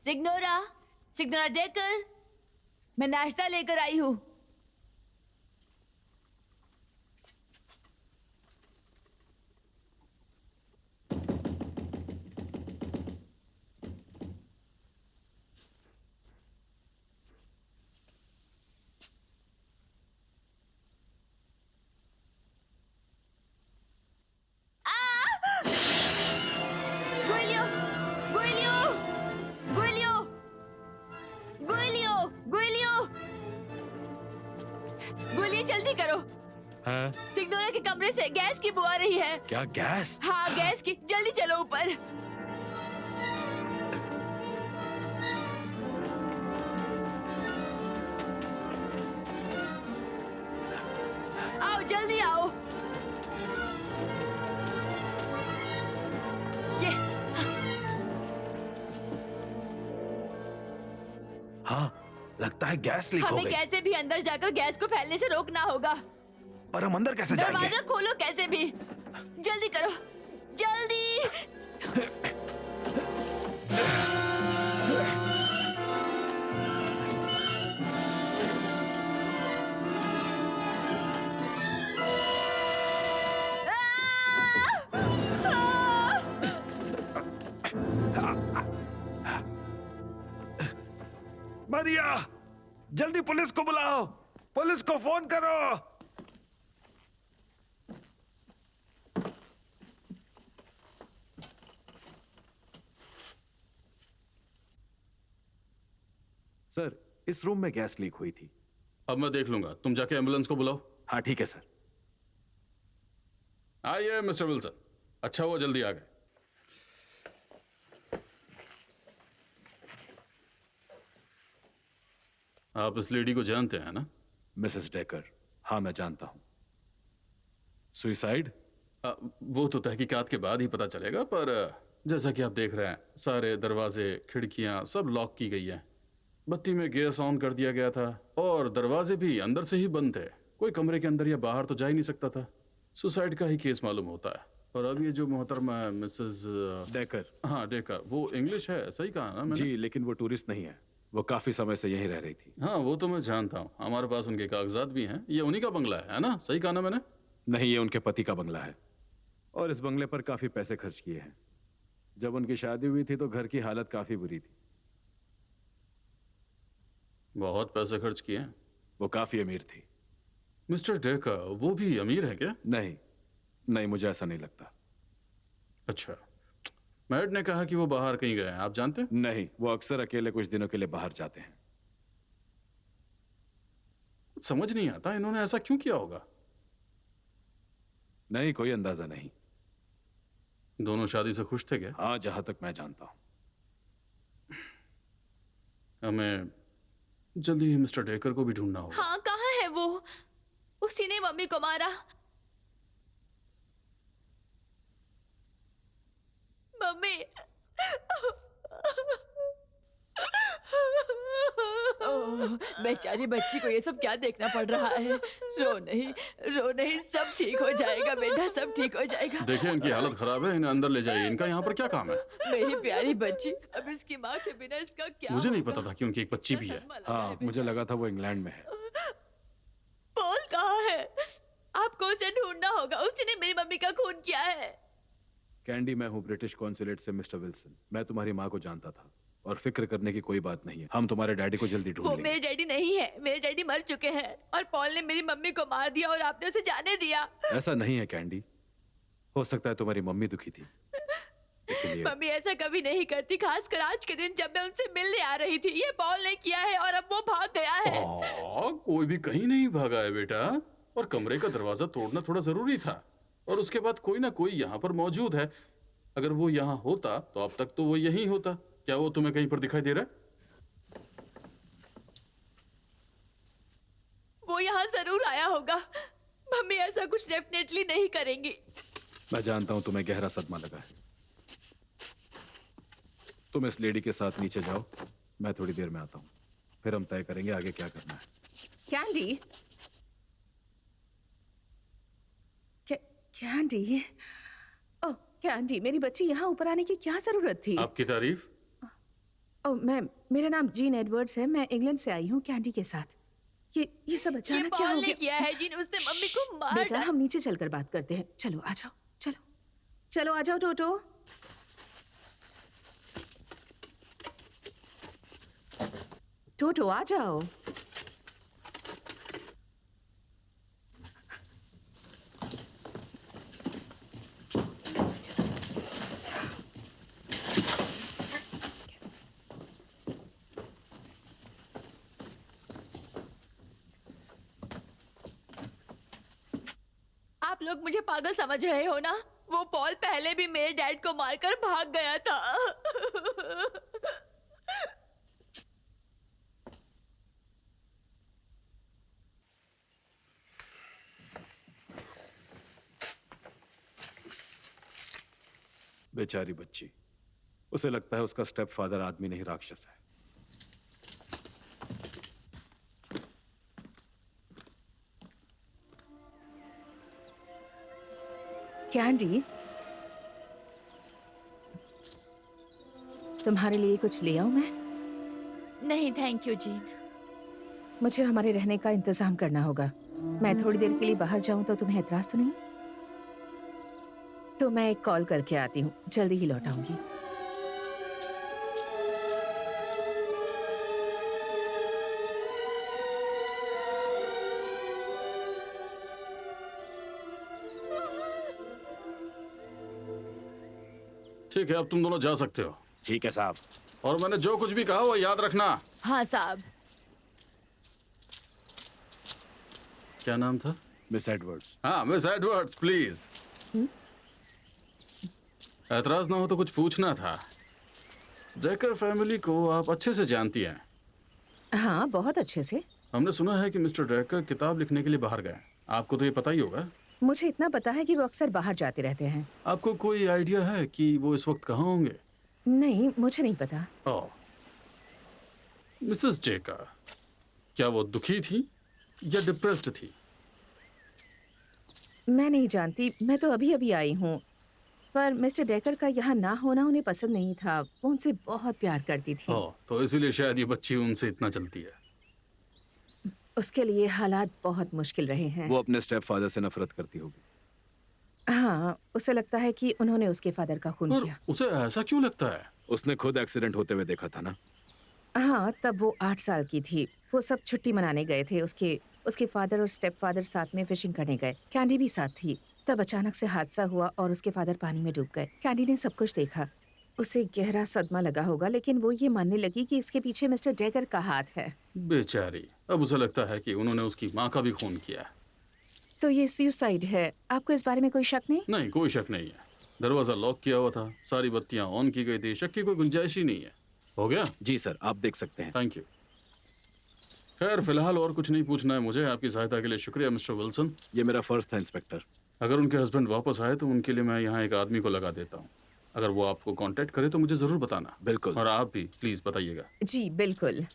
Signora, Signora decker, मैं नाश्ता लेकर आई हूँ। गुइलियो, गुइलियो, गुइलियो, गुइलियो, गुइलियो, गुइलियो जल्दी करो। हाँ? सिग्नोरा के कमरे से गैस की बू आ रही है। क्या गैस? हाँ गैस की, जल्दी चलो ऊपर। आओ जल्दी आओ। ये हाँ, लगता है गैस लीक हो हमें गई। कैसे भी अंदर जाकर गैस को फैलने से रोकना होगा। पर हम अंदर कैसे जाएंगे? दरवाजा खोलो कैसे भी, जल्दी करो, जल्दी। मारिया, जल्दी पुलिस को बुलाओ, पुलिस को फोन करो। सर, इस रूम में गैस लीक हुई थी। अब मैं देख लूंगा, तुम जाके एम्बुलेंस को बुलाओ। हाँ ठीक है सर। आइए मिस्टर विल्सन, अच्छा हुआ जल्दी आ गए। आप इस लेडी को जानते हैं ना? मिसेस डेकर, हाँ मैं जानता हूं। सुइसाइड? वो तो तहकीकात के बाद ही पता चलेगा, पर जैसा कि आप देख रहे हैं सारे दरवाजे खिड़कियां सब लॉक की गई हैं। बत्ती में गैस ऑन कर दिया गया था और दरवाजे भी अंदर से ही बंद थे। कोई कमरे के अंदर या बाहर तो जा ही नहीं सकता था। सुसाइड का ही केस मालूम होता है। और अब ये जो मोहतरमा मिसेस डेकर। हाँ डेकर, वो इंग्लिश है, सही कहा ना मैंने? जी, लेकिन वो टूरिस्ट नहीं है। वो काफी समय से यहीं रह रही थी। हाँ वो तो मैं जानता हूँ, हमारे पास उनके कागजात भी हैं। ये उन्हीं का बंगला है ना? सही कहा ना मैंने? नहीं, ये उनके पति का बंगला है। और इस बंगले पर काफी पैसे खर्च किए हैं। जब उनकी शादी हुई थी तो घर की हालत काफी बुरी थी। बहुत पैसे खर्च किए हैं। वो काफी अमीर थी। मिस्टर डेकर, वो भी अमीर है क्या? नहीं नहीं, मुझे ऐसा नहीं लगता। अच्छा, मैड ने कहा कि वो बाहर कहीं गए हैं, आप जानते हैं? नहीं, वो अक्सर अकेले कुछ दिनों के लिए बाहर जाते हैं। कुछ समझ नहीं आता इन्होंने ऐसा क्यों किया होगा। नहीं, कोई अंदाजा नहीं। दोनों शादी से खुश थे क्या? हाँ, जहां तक मैं जानता हूं। हमें जल्दी ही मिस्टर डेकर को भी ढूंढना होगा। हाँ कहाँ है वो? उसी ने मम्मी को मारा। मम्मी। ओह, बेचारी बच्ची को ये सब क्या देखना पड़ रहा है। रो नहीं, सब ठीक हो जाएगा बेटा, सब ठीक हो जाएगा। देखिए इनकी हालत खराब है, इन्हें अंदर ले जाइए। इनका यहाँ पर क्या काम है? मेरी प्यारी बच्ची, अब इसकी माँ के बिना इसका क्या मुझे नहीं होगा? पता था कि उनकी एक बच्ची भी है। हाँ, मुझे लगा था वो इंग्लैंड में है। पॉल कहाँ है? आपको उसे ढूंढना होगा, उसने मेरी मम्मी का खून किया है। कैंडी, मैं हूँ ब्रिटिश कॉन्सुलेट से मिस्टर विल्सन। मैं तुम्हारी माँ को जानता था। और फिक्र करने की कोई बात नहीं है, हम तुम्हारे डैडी को जल्दी ढूंढ वो लेंगे। मेरे डैडी नहीं है, मेरे डैडी मर चुके हैं और पॉल ने मेरी मम्मी को मार दिया और आपने उसे जाने दिया। ऐसा नहीं है कैंडी, हो सकता है तुम्हारी मम्मी दुखी थी इसलिए। मम्मी ऐसा कभी नहीं करती, खासकर आज के दिन जब मैं उनसे मिलने आ रही थी। ये पॉल ने किया है और अब वो भाग गया है। कोई भी कहीं नहीं भागा है बेटा, और कमरे का दरवाजा तोड़ना थोड़ा जरूरी था। और उसके बाद कोई ना कोई यहाँ पर मौजूद है। अगर वो यहाँ होता तो अब तक तो वो यहीं होता। क्या वो तुम्हें कहीं पर दिखाई दे रहा है? वो यहाँ जरूर आया होगा। मम्मी ऐसा कुछ डेफिनेटली नहीं करेंगी। मैं जानता हूं तुम्हें गहरा सदमा लगा है। तुम इस लेडी के साथ नीचे जाओ, मैं थोड़ी देर में आता हूँ, फिर हम तय करेंगे आगे क्या करना है। कैंडी, कैंडी, ओह कैंडी, मेरी बच्ची यहाँ ऊपर आने की क्या जरूरत थी? आपकी तारीफ। ओह मैम, मेरा नाम जीन एडवर्ड्स है। मैं इंग्लैंड से आई हूँ कैंडी के साथ। ये सब ये अचानक क्या पॉल हो ने गया? किया है जीन, उसने मम्मी को मार बेटा डाला। हम नीचे चलकर बात करते हैं। चलो आ जाओ, चलो चलो आ जाओ टोटो। टोटो आ जाओ। आप लोग मुझे पागल समझ रहे हो ना? वो पॉल पहले भी मेरे डैड को मारकर भाग गया था। बेचारी बच्ची, उसे लगता है उसका स्टेप फादर आदमी नहीं राक्षस है। कैंडी, तुम्हारे लिए कुछ ले आऊं मैं? नहीं थैंक यू जीन। मुझे हमारे रहने का इंतजाम करना होगा। मैं थोड़ी देर के लिए बाहर जाऊं तो तुम्हें एतराज तो नहीं? तो मैं एक कॉल करके आती हूँ, जल्दी ही लौट आऊंगी। ठीक है, अब तुम दोनों जा सकते हो। ठीक है साहब। और मैंने जो कुछ भी कहा वो याद रखना। हाँ साहब। क्या नाम था? Miss Edwards. हाँ, मिस एडवर्ड्स प्लीज। ऐतराज ना हो तो कुछ पूछना था। जैकर फैमिली को आप अच्छे से जानती हैं। हाँ, बहुत अच्छे से। हमने सुना है कि मिस्टर ड्रैकर किताब लिखने के लिए बाहर गए। आपको तो ये पता ही होगा। मुझे इतना पता है कि वो अक्सर बाहर जाते रहते हैं। आपको कोई आइडिया है कि वो इस वक्त कहाँ होंगे? नहीं, मुझे नहीं पता। ओह, मिसेस जेकर, क्या वो दुखी थी या डिप्रेस्ड थी? मैं नहीं जानती, मैं तो अभी अभी आई हूँ। पर मिस्टर डेकर का यहाँ ना होना उन्हें पसंद नहीं था। वो उनसे बहुत प्यार करती थी। ओह, तो इसीलिए शायद ये बच्ची उनसे इतना चलती है। उसके लिए हालात बहुत मुश्किल रहे हैं। वो अपने स्टेप फादर से नफरत करती होगी। हाँ, उसे लगता है कि उन्होंने उसके फादर का खून पर किया। उसे ऐसा क्यों लगता है? उसने खुद एक्सीडेंट होते हुए देखा था ना। हाँ, तब वो 8 साल की थी। वो सब छुट्टी मनाने गए थे। उसके फादर और स्टेप फादर साथ में फिशिंग करने गए। कैंडी भी साथ थी। तब अचानक से हादसा हुआ और उसके फादर पानी में डूब गए। कैंडी ने सब कुछ देखा। उसे गहरा सदमा लगा होगा, लेकिन वो ये मानने लगी कि इसके पीछे मिस्टर डेकर का हाथ है। बेचारी, अब उसे लगता है कि उन्होंने उसकी माँ का भी खून किया। तो ये सुसाइड है। आपको इस बारे में कोई शक नहीं? नहीं, कोई शक नहीं है। दरवाजा लॉक किया हुआ था, सारी बत्तियां ऑन की गई थी। शक की कोई गुंजाइश ही नहीं है। हो गया? जी सर, आप देख सकते हैं। Thank you. खैर, फिलहाल और कुछ नहीं पूछना है मुझे। आपकी सहायता के लिए शुक्रिया मिस्टर विल्सन। ये मेरा फर्ज था इंस्पेक्टर। अगर उनके हस्बैंड वापस आए तो उनके लिए मैं यहाँ एक आदमी को लगा देता हूँ। अगर वो आपको कांटेक्ट करे तो मुझे जरूर बताना। बिल्कुल। और आप भी प्लीज बताइएगा। जी बिल्कुल।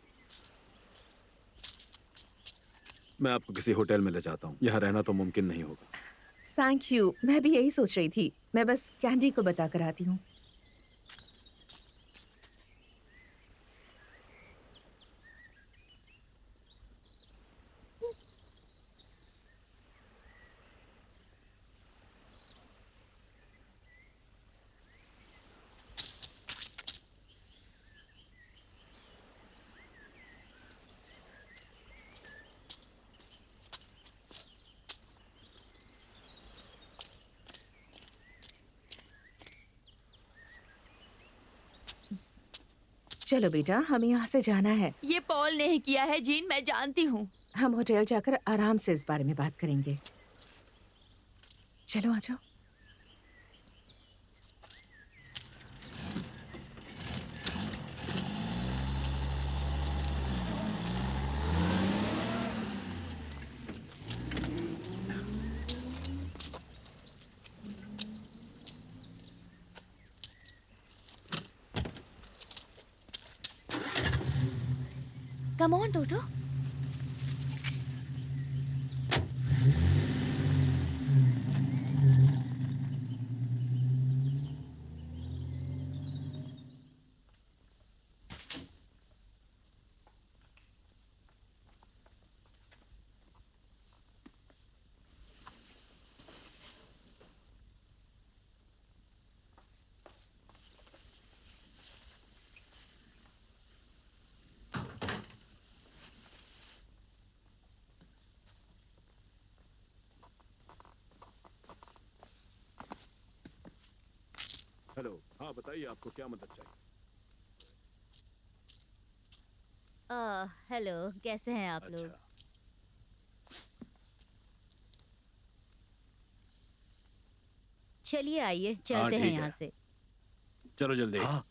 मैं आपको किसी होटल में ले जाता हूँ। यहाँ रहना तो मुमकिन नहीं होगा। Thank you. मैं भी यही सोच रही थी। मैं बस कैंडी को बता कर आती हूँ। चलो बेटा, हमें यहाँ से जाना है। ये पॉल ने ही किया है जीन, मैं जानती हूँ। हम होटल जाकर आराम से इस बारे में बात करेंगे। चलो आ जाओ। Come on toto. हेलो, हाँ बताइए आपको क्या मदद चाहिए? हेलो, कैसे हैं आप लोग? अच्छा। चलिए आइए, हाँ चलते हैं ठीक यहाँ है, से। चलो जल्दी। हाँ।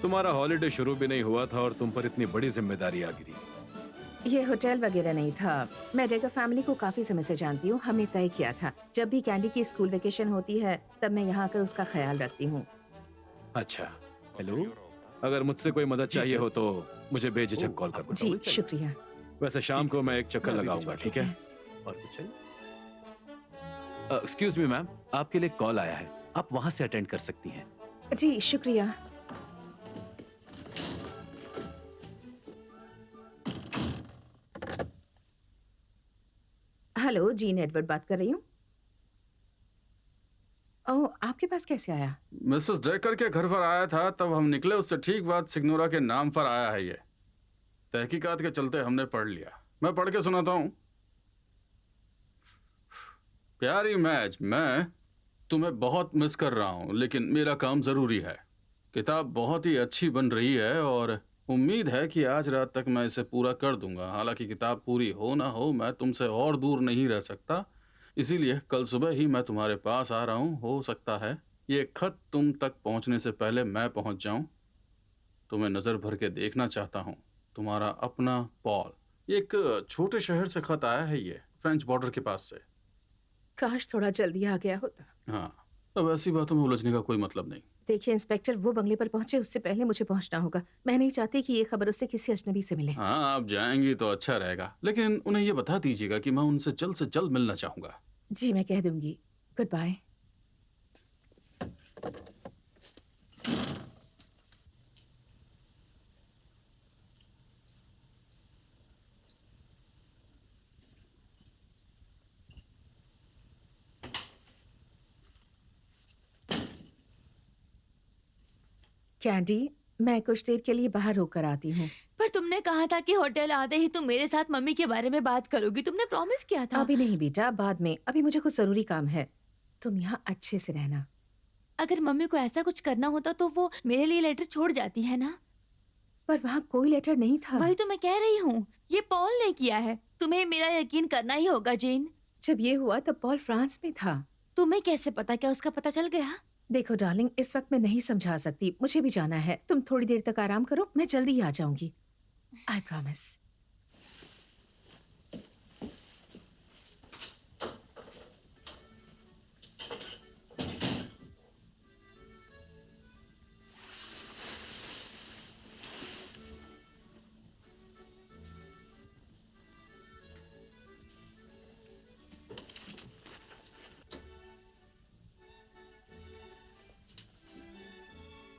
तुम्हारा हॉलिडे शुरू भी नहीं हुआ था और तुम पर इतनी बड़ी जिम्मेदारी आ गिरी। ये होटल वगैरह नहीं था। मैं जगह फैमिली को काफी समय से जानती हूँ। हमने तय किया था जब भी कैंडी की स्कूल वेकेशन होती है तब मैं यहाँ आकर उसका ख्याल रखती हूँ। अच्छा। हेलो, अगर मुझसे कोई मदद चाहिए हो तो मुझे बेझिझक कॉल करना। जी शुक्रिया। वैसे शाम को मैं एक चक्कर लगाऊंगा, ठीक है? और कुछ चाहिए? एक्सक्यूज मी मैम, आपके लिए कॉल आया है, आप वहां से अटेंड कर सकती हैं। जी शुक्रिया। हेलो, जीन एडवर्ड बात कर रही हूँ। ओह, आपके पास कैसे आया? मिसेस डेकर के घर पर आया था, तब हम निकले, उससे ठीक बाद सिग्नोरा के नाम पर आया है ये। तहकीकात के चलते हमने पढ़ लिया। मैं पढ़ के सुनाता हूँ। प्यारी मैच, मैं तुम्हें बहुत मिस कर रहा हूँ, लेकिन मेरा काम जरूरी है। किताब बहुत ही अच्छी बन रही है और उम्मीद है कि आज रात तक मैं इसे पूरा कर दूंगा। हालांकि किताब पूरी हो ना हो, मैं तुमसे और दूर नहीं रह सकता, इसीलिए कल सुबह ही मैं तुम्हारे पास आ रहा हूँ। हो सकता है ये खत तुम तक पहुँचने से पहले मैं पहुँच जाऊँ। तुम्हें नज़र भर के देखना चाहता हूँ। तुम्हारा अपना पॉल। ये एक छोटे शहर से खत आया है, ये फ्रेंच बॉर्डर के पास से। काश थोड़ा जल्दी आ गया होता। हाँ, अब ऐसी बातों में उलझने का कोई मतलब नहीं। देखिए इंस्पेक्टर, वो बंगले पर पहुंचे उससे पहले मुझे पहुंचना होगा। मैं नहीं चाहती कि ये खबर उससे किसी अजनबी से मिले। हाँ, आप जाएंगी तो अच्छा रहेगा, लेकिन उन्हें ये बता दीजिएगा कि मैं उनसे जल्द से जल्द मिलना चाहूंगा। जी मैं कह दूंगी। Good bye. कैंडी, मैं कुछ देर के लिए बाहर होकर आती हूँ। पर तुमने कहा था कि होटल आते ही तुम मेरे साथ मम्मी के बारे में बात करोगी। तुमने प्रॉमिस किया था। अभी नहीं बेटा, बाद में। अभी मुझे कुछ जरूरी काम है। तुम यहाँ अच्छे से रहना। अगर मम्मी को ऐसा कुछ करना होता तो वो मेरे लिए लेटर छोड़ जाती है ना। पर वहाँ कोई लेटर नहीं था। वही तो मैं कह रही हूँ, ये पॉल ने किया है। तुम्हें मेरा यकीन करना ही होगा जीन। जब ये हुआ तब पॉल फ्रांस में था। तुम्हें कैसे पता? क्या उसका पता चल गया? देखो डार्लिंग, इस वक्त मैं नहीं समझा सकती, मुझे भी जाना है। तुम थोड़ी देर तक आराम करो, मैं जल्दी ही आ जाऊंगी। I promise.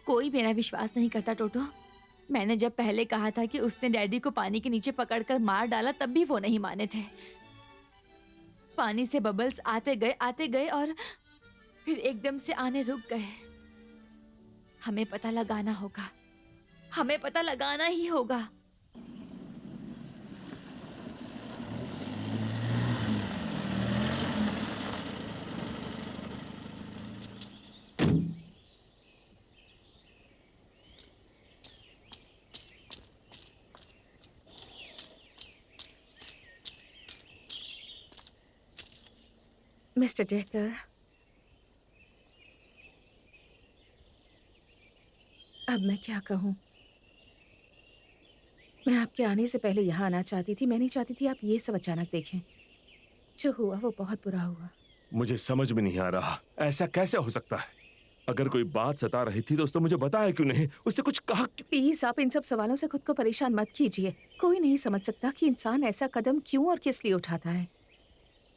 कोई मेरा विश्वास नहीं करता टोटो। मैंने जब पहले कहा था कि उसने डैडी को पानी के नीचे पकड़कर मार डाला, तब भी वो नहीं माने थे। पानी से बबल्स आते गए और फिर एकदम से आने रुक गए। हमें पता लगाना होगा, हमें पता लगाना ही होगा। मिस्टर डेकर, अब मैं क्या कहूँ? मैं आपके आने से पहले यहाँ आना चाहती थी। मैं नहीं चाहती थी आप ये सब अचानक देखें। जो हुआ वो बहुत बुरा हुआ। मुझे समझ में नहीं आ रहा, ऐसा कैसे हो सकता है? अगर कोई बात सता रही थी तो उसने मुझे बताया क्यों नहीं? उसने कुछ कहा क्यों? प्लीज आप इन सब सवालों से खुद को परेशान मत कीजिए। कोई नहीं समझ सकता कि इंसान ऐसा कदम क्यों और किस लिए उठाता है।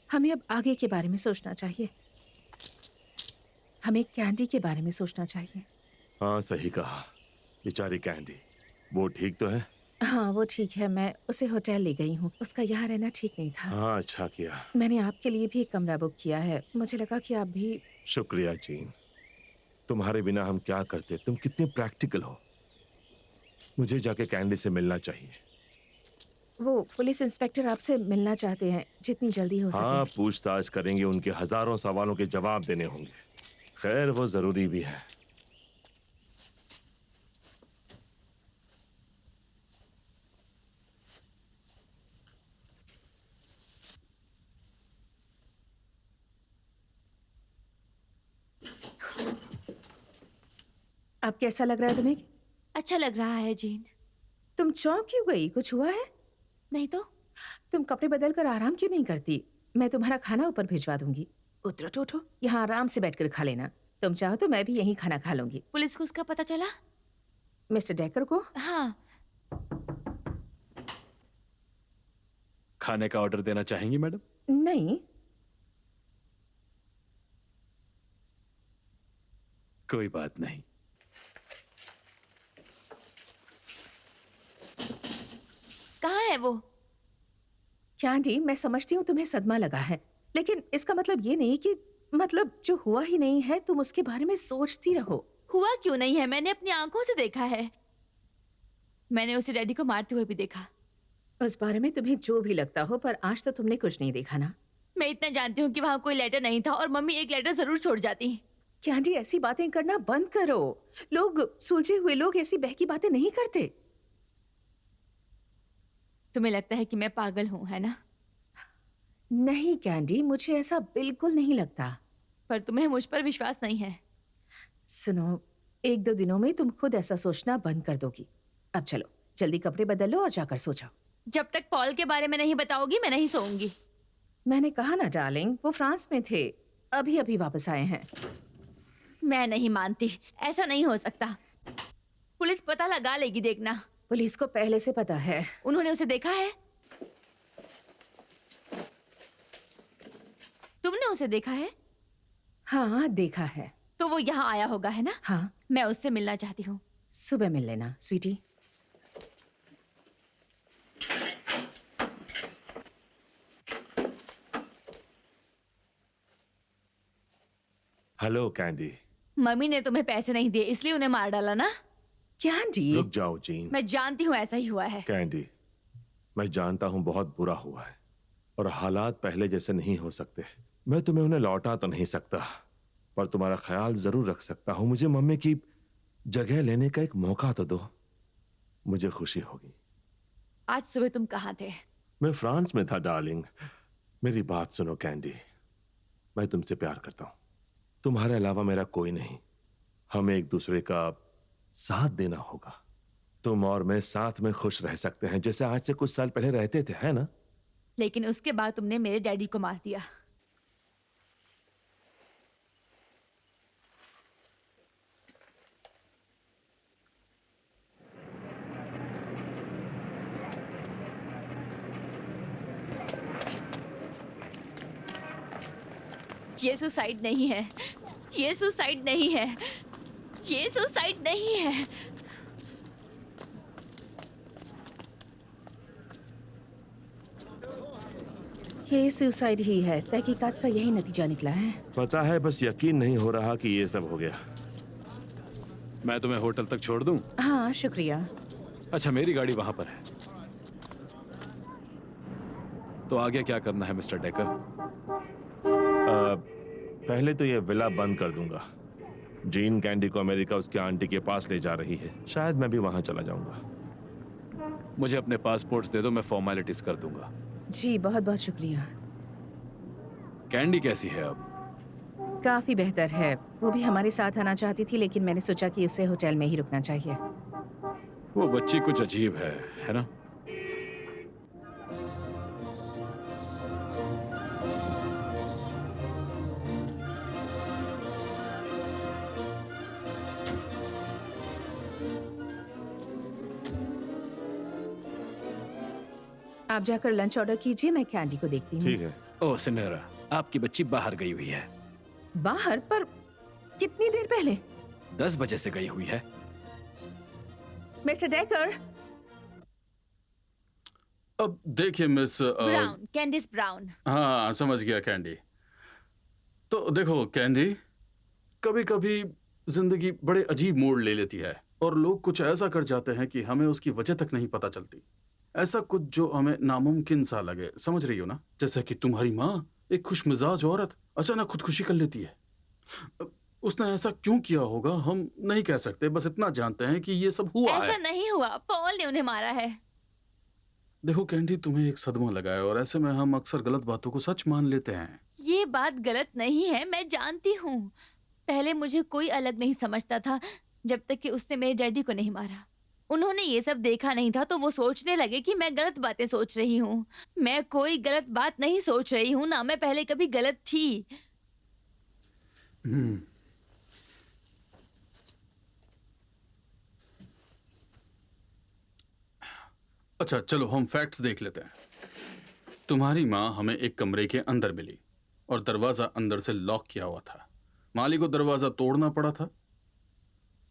हमें अब आगे के बारे में सोचना चाहिए। हमें कैंडी के बारे में सोचना चाहिए। हाँ, सही कहा। बेचारी कैंडी, वो ठीक तो है? हाँ, वो ठीक है। मैं उसे होटल ले गई हूँ। उसका यहाँ रहना ठीक नहीं था। हाँ, अच्छा किया। मैंने आपके लिए भी एक कमरा बुक किया है। मुझे लगा कि आप भी। शुक्रिया जीन, तुम्हारे बिना हम क्या करते। तुम कितनी प्रैक्टिकल हो। मुझे जाके कैंडी से मिलना चाहिए। वो पुलिस इंस्पेक्टर आपसे मिलना चाहते हैं, जितनी जल्दी हो सके। हाँ, पूछताछ करेंगे। उनके हजारों सवालों के जवाब देने होंगे। खैर, वो जरूरी भी है। अब कैसा लग रहा है तुम्हें? अच्छा लग रहा है जीन। तुम चौंक क्यों गई? कुछ हुआ है? नहीं तो। तुम कपड़े बदल कर आराम क्यों नहीं करती? मैं तुम्हारा खाना ऊपर भिजवा दूंगी। उतरो टोटो, यहाँ आराम से बैठकर खा लेना। तुम चाहो तो मैं भी यहीं खाना खा लूंगी। पुलिस को उसका पता चला? मिस्टर डेकर को? हाँ। खाने का ऑर्डर देना चाहेंगी मैडम? नहीं। कोई बात नहीं। कहाँ है वो? कैंडी, मैं समझती हूँ तुम्हें सदमा लगा है, लेकिन इसका मतलब ये नहीं कि जो हुआ ही नहीं है तुम उसके बारे में सोचती रहो। हुआ क्यों नहीं है? मैंने अपनी आंखों से देखा है। मैंने उसे डैडी को मारते हुए भी देखा। उस बारे में तुम्हें जो भी लगता हो, पर आज तो तुमने कुछ नहीं देखा ना। मैं इतना जानती हूँ कि वहाँ कोई लेटर नहीं था और मम्मी एक लेटर जरूर छोड़ जाती। कैंडी, ऐसी बातें करना बंद करो। लोग, सुलझे हुए लोग ऐसी बहकी बातें नहीं करते। तुम्हें लगता है कि मैं पागल हूँ, है ना? नहीं कैंडी, मुझे ऐसा बिल्कुल नहीं लगता। पर तुम्हें मुझ पर विश्वास नहीं है। सुनो, 1-2 दिनों में तुम खुद ऐसा सोचना बंद कर दोगी। अब चलो, जल्दी कपड़े बदल लो और जाकर सो जाओ। जब तक पॉल के बारे में नहीं बताओगी मैं नहीं सोऊंगी। मैंने कहा ना डार्लिंग, वो फ्रांस में थे, अभी अभी वापस आए हैं। मैं नहीं मानती, ऐसा नहीं हो सकता। पुलिस पता लगा लेगी, देखना। पुलिस को पहले से पता है। उन्होंने उसे देखा है? तुमने उसे देखा है? हाँ, देखा है। तो वो यहाँ आया होगा, है ना? हाँ। मैं उससे मिलना चाहती हूँ। सुबह मिल लेना स्वीटी। Hello candy. मम्मी ने तुम्हें पैसे नहीं दिए इसलिए उन्हें मार डाला ना? कैंडी, रुक जाओ जीन। मैं जानती हूँ ऐसा ही हुआ है। कैंडी, मैं जानता हूं बहुत बुरा हुआ है और हालात पहले जैसे नहीं हो सकते। मैं तुम्हें उन्हें लौटा तो नहीं सकता, पर तुम्हारा ख्याल जरूर रख सकता हूं। मुझे मम्मी की जगह लेने का एक मौका तो दो, मुझे खुशी होगी। आज सुबह तुम कहाँ थे? मैं फ्रांस में था डार्लिंग। मेरी बात सुनो कैंडी, मैं तुमसे प्यार करता हूं। तुम्हारे अलावा मेरा कोई नहीं। हमें एक दूसरे का साथ देना होगा। तुम और मैं साथ में खुश रह सकते हैं जैसे आज से कुछ साल पहले रहते थे, है ना? लेकिन उसके बाद तुमने मेरे डैडी को मार दिया। ये सुसाइड नहीं है, ये सुसाइड नहीं है, ये सुसाइड नहीं है। ये सुसाइड ही है। तहकीकात का यही नतीजा निकला है। पता है, बस यकीन नहीं हो रहा कि ये सब हो गया। मैं तुम्हें होटल तक छोड़ दूं? हाँ, शुक्रिया। अच्छा, मेरी गाड़ी वहां पर है। तो आगे क्या करना है मिस्टर डेकर? पहले तो ये विला बंद कर दूंगा। जीन कैंडी को अमेरिका उसके आंटी के पास ले जा रही है। शायद मैं भी वहां चला जाऊंगा। मुझे अपने पासपोर्ट्स दे दो, मैं फॉर्मेलिटीज कर दूंगा। जी, बहुत बहुत शुक्रिया। कैंडी कैसी है अब? काफी बेहतर है। वो भी हमारे साथ आना चाहती थी, लेकिन मैंने सोचा कि उसे होटल में ही रुकना चाहिए। वो बच्ची कुछ अजीब है ना? आप जाकर लंच ऑर्डर कीजिए, मैं कैंडी को देखती हूँ। ठीक है। ओह सिनेरा, आपकी बच्ची बाहर गई हुई है। बाहर? पर कितनी देर पहले? 10 बजे से गई हुई है। Mister decker. अब देखिए मिस ब्राउन, कैंडिस ब्राउन। हाँ, समझ गया कैंडी। तो देखो कैंडी, कभी कभी जिंदगी बड़े अजीब मोड़ ले लेती है और लोग कुछ ऐसा कर जाते हैं कि हमें उसकी वजह तक नहीं पता चलती। ऐसा कुछ जो हमें नामुमकिन सा लगे, समझ रही हो ना? जैसे कि तुम्हारी माँ, एक खुशमिजाज औरत, अचानक खुदकुशी कर लेती है। उसने ऐसा क्यों किया होगा हम नहीं कह सकते, बस इतना जानते हैं कि ये सब हुआ ऐसा है। नहीं हुआ, पॉल ने उन्हें मारा है। देखो कैंडी, तुम्हें एक सदमा लगा है और ऐसे में हम अक्सर गलत बातों को सच मान लेते हैं। ये बात गलत नहीं है, मैं जानती हूँ। पहले मुझे कोई अलग नहीं समझता था, जब तक कि उसने मेरे डैडी को नहीं मारा। उन्होंने ये सब देखा नहीं था, तो वो सोचने लगे कि मैं गलत बातें सोच रही हूँ। मैं कोई गलत बात नहीं सोच रही हूँ, ना मैं पहले कभी गलत थी। अच्छा चलो हम फैक्ट्स देख लेते हैं। तुम्हारी माँ हमें एक कमरे के अंदर मिली और दरवाजा अंदर से लॉक किया हुआ था। माली को दरवाजा तोड़ना पड़ा था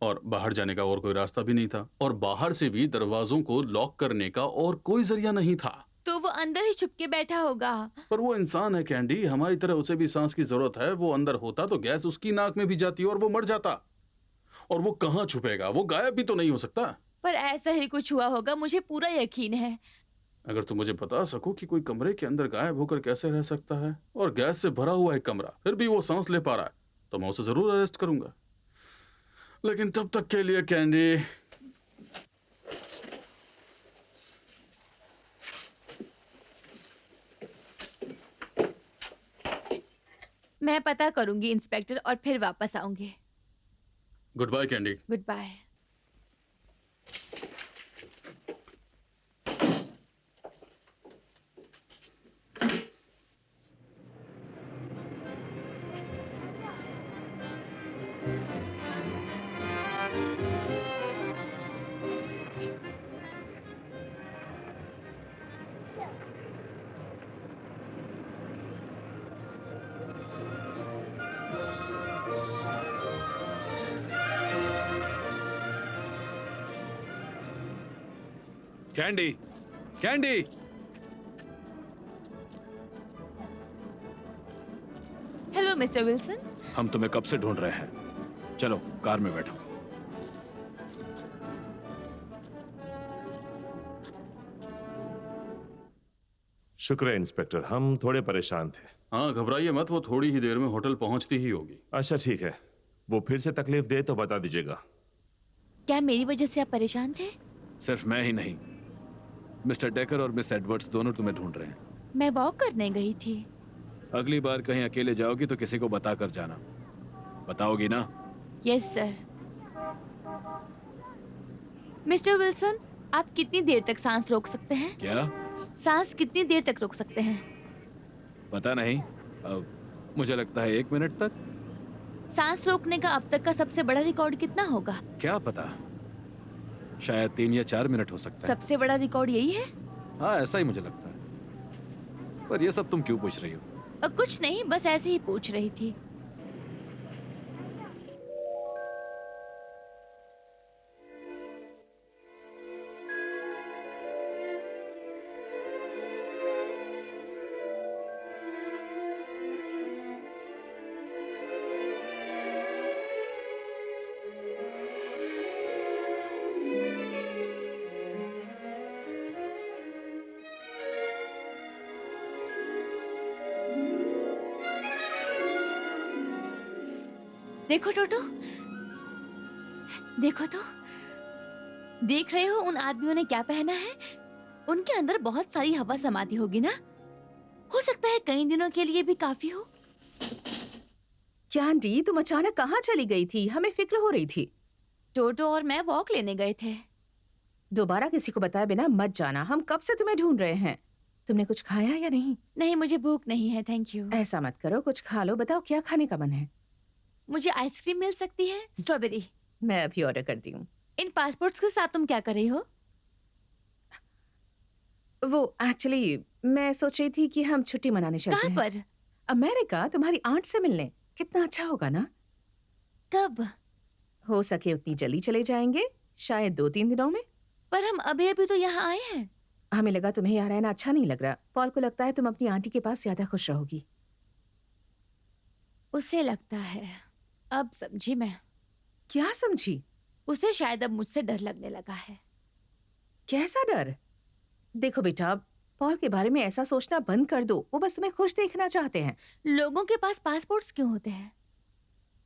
और बाहर जाने का और कोई रास्ता भी नहीं था, और बाहर से भी दरवाजों को लॉक करने का और कोई जरिया नहीं था। तो वो अंदर ही छुप के बैठा होगा। पर वो इंसान है कैंडी, हमारी तरह उसे भी सांस की जरूरत है। वो अंदर होता तो गैस उसकी नाक में भी जाती और वो मर जाता। और वो कहाँ छुपेगा? वो गायब भी तो नहीं हो सकता। पर ऐसा ही कुछ हुआ होगा, मुझे पूरा यकीन है। अगर तुम मुझे बता सको कि कोई कमरे के अंदर गायब होकर कैसे रह सकता है, और गैस से भरा हुआ एक कमरा, फिर भी वो सांस ले पा रहा है, तो मैं उसे जरूर अरेस्ट करूंगा। लेकिन तब तक के लिए कैंडी, मैं पता करूंगी इंस्पेक्टर, और फिर वापस आऊंगी। Goodbye Candy. Goodbye. Candy, Candy! Hello Mister Wilson. हम तुम्हें कब से ढूंढ रहे हैं। चलो कार में बैठो। शुक्र है इंस्पेक्टर, हम थोड़े परेशान थे। हाँ घबराइए मत, वो थोड़ी ही देर में होटल पहुंचती ही होगी। अच्छा ठीक है, वो फिर से तकलीफ दे तो बता दीजिएगा। क्या मेरी वजह से आप परेशान थे? सिर्फ मैं ही नहीं, मिस्टर डेकर और मिस एडवर्ड्स दोनों तुम्हें ढूंढ रहे हैं। मैं वॉक करने गई थी। अगली बार कहीं अकेले जाओगी तो किसी को बता कर जाना। बताओगी ना? Yes sir. मिस्टर विल्सन, आप कितनी देर तक सांस रोक सकते हैं? क्या? सांस कितनी देर तक रोक सकते हैं? पता नहीं, अब मुझे लगता है 1 मिनट तक। सांस रोकने का अब तक का सबसे बड़ा रिकॉर्ड कितना होगा? क्या पता, शायद 3 या 4 मिनट हो सकता है। सबसे बड़ा रिकॉर्ड यही है? हाँ ऐसा ही मुझे लगता है। पर ये सब तुम क्यों पूछ रही हो? कुछ नहीं, बस ऐसे ही पूछ रही थी। देखो टोटो, देखो तो, देख रहे हो उन आदमियों ने क्या पहना है? उनके अंदर बहुत सारी हवा समाती होगी ना? हो सकता है कई दिनों के लिए भी काफी हो। कैंडी, तुम अचानक कहाँ चली गई थी? हमें फिक्र हो रही थी। टोटो और मैं वॉक लेने गए थे। दोबारा किसी को बताए बिना मत जाना। हम कब से तुम्हें ढूंढ रहे हैं। तुमने कुछ खाया या नहीं? नहीं, मुझे भूख नहीं है, थैंक यू। ऐसा मत करो, कुछ खा लो। बताओ क्या खाने का मन है? मुझे आइसक्रीम मिल सकती है? स्ट्रॉबेरी। मैं अभी ऑर्डर करती हूँ। इन पासपोर्ट्स के साथ तुम क्या कर रही हो? वो एक्चुअली मैं सोच रही थी कि हम छुट्टी मनाने चलते कहाँ हैं। पर? अमेरिका, तुम्हारी आंट से मिलने। कितना अच्छा होगा ना? कब? हो सके उतनी जल्दी चले जाएंगे, शायद 2-3 दिनों में। पर हम अभी अभी तो यहाँ आए हैं। हमें लगा तुम्हें यहाँ रहना अच्छा नहीं लग रहा। पॉल को लगता है तुम अपनी आंटी के पास ज्यादा खुश रहोगी। उसे लगता है। अब समझी मैं। क्या समझी? उसे शायद अब मुझसे डर लगने लगा है। कैसा डर? देखो बेटा, पॉल के बारे में ऐसा सोचना बंद कर दो। वो बस तुम्हें खुश देखना चाहते हैं। लोगों के पास पासपोर्ट्स क्यों होते हैं?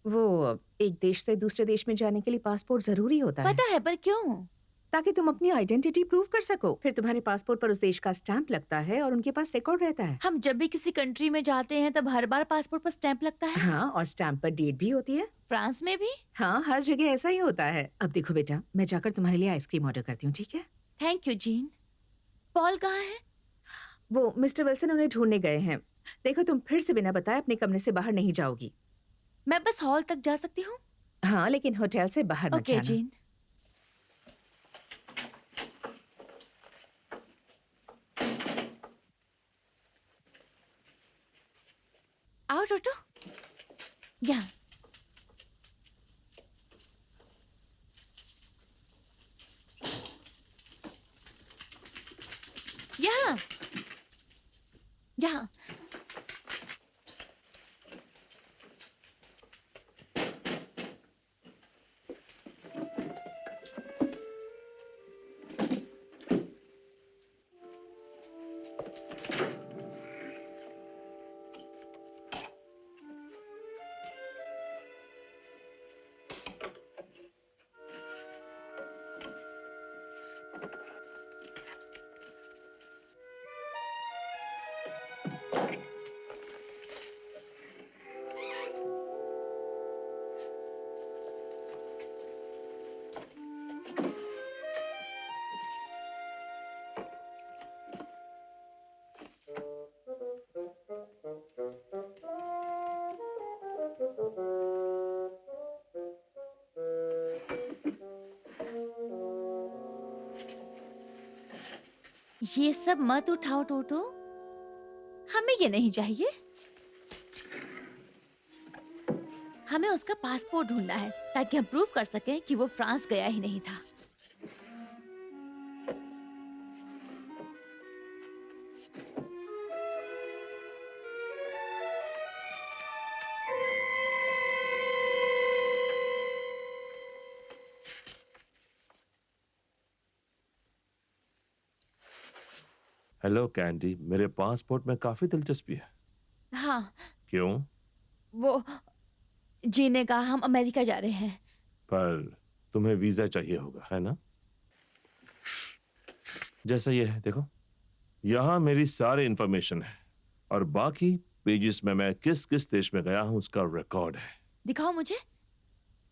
वो एक देश से दूसरे देश में जाने के लिए पासपोर्ट जरूरी होता है, पता है, पर क्यों? ताकि तुम अपनी आइडेंटिटी प्रूव कर सको। फिर तुम्हारे पासपोर्ट पर उस देश का स्टैंप लगता है और उनके पास रिकॉर्ड रहता है। हम जब भी किसी कंट्री में जाते हैं तब हर बार पासपोर्ट पर स्टैंप लगता है। हाँ, और स्टैंप पर डेट भी होती है। फ्रांस में भी? हाँ, हर जगह ऐसा ही होता है। अब देखो बेटा, मैं जाकर तुम्हारे लिए आइसक्रीम ऑर्डर करती हूँ, ठीक है? Thank you gene. पॉल कहाँ है? वो मिस्टर विल्सन उन्हें ढूंढने गए हैं। देखो, तुम फिर से बिना बताए अपने कमरे से बाहर नहीं जाओगी। मैं बस हॉल तक जा सकती हूँ? हाँ, लेकिन होटल से बाहर मत ओके जाना। जीन। आओ टोटो, यहाँ। यहाँ यहाँ। ये सब मत उठाओ टोटो, हमें ये नहीं चाहिए। हमें उसका पासपोर्ट ढूंढना है ताकि हम प्रूव कर सकें कि वो फ्रांस गया ही नहीं था। हेलो कैंडी, मेरे पासपोर्ट में काफी दिलचस्पी है। हाँ, क्यों? वो जी ने कहा हम अमेरिका जा रहे हैं। पर तुम्हें वीजा चाहिए होगा, है ना? जैसा ये है, देखो, यहाँ मेरी सारी इंफॉर्मेशन है और बाकी पेजेस में मैं किस किस देश में गया हूँ उसका रिकॉर्ड है। दिखाओ मुझे।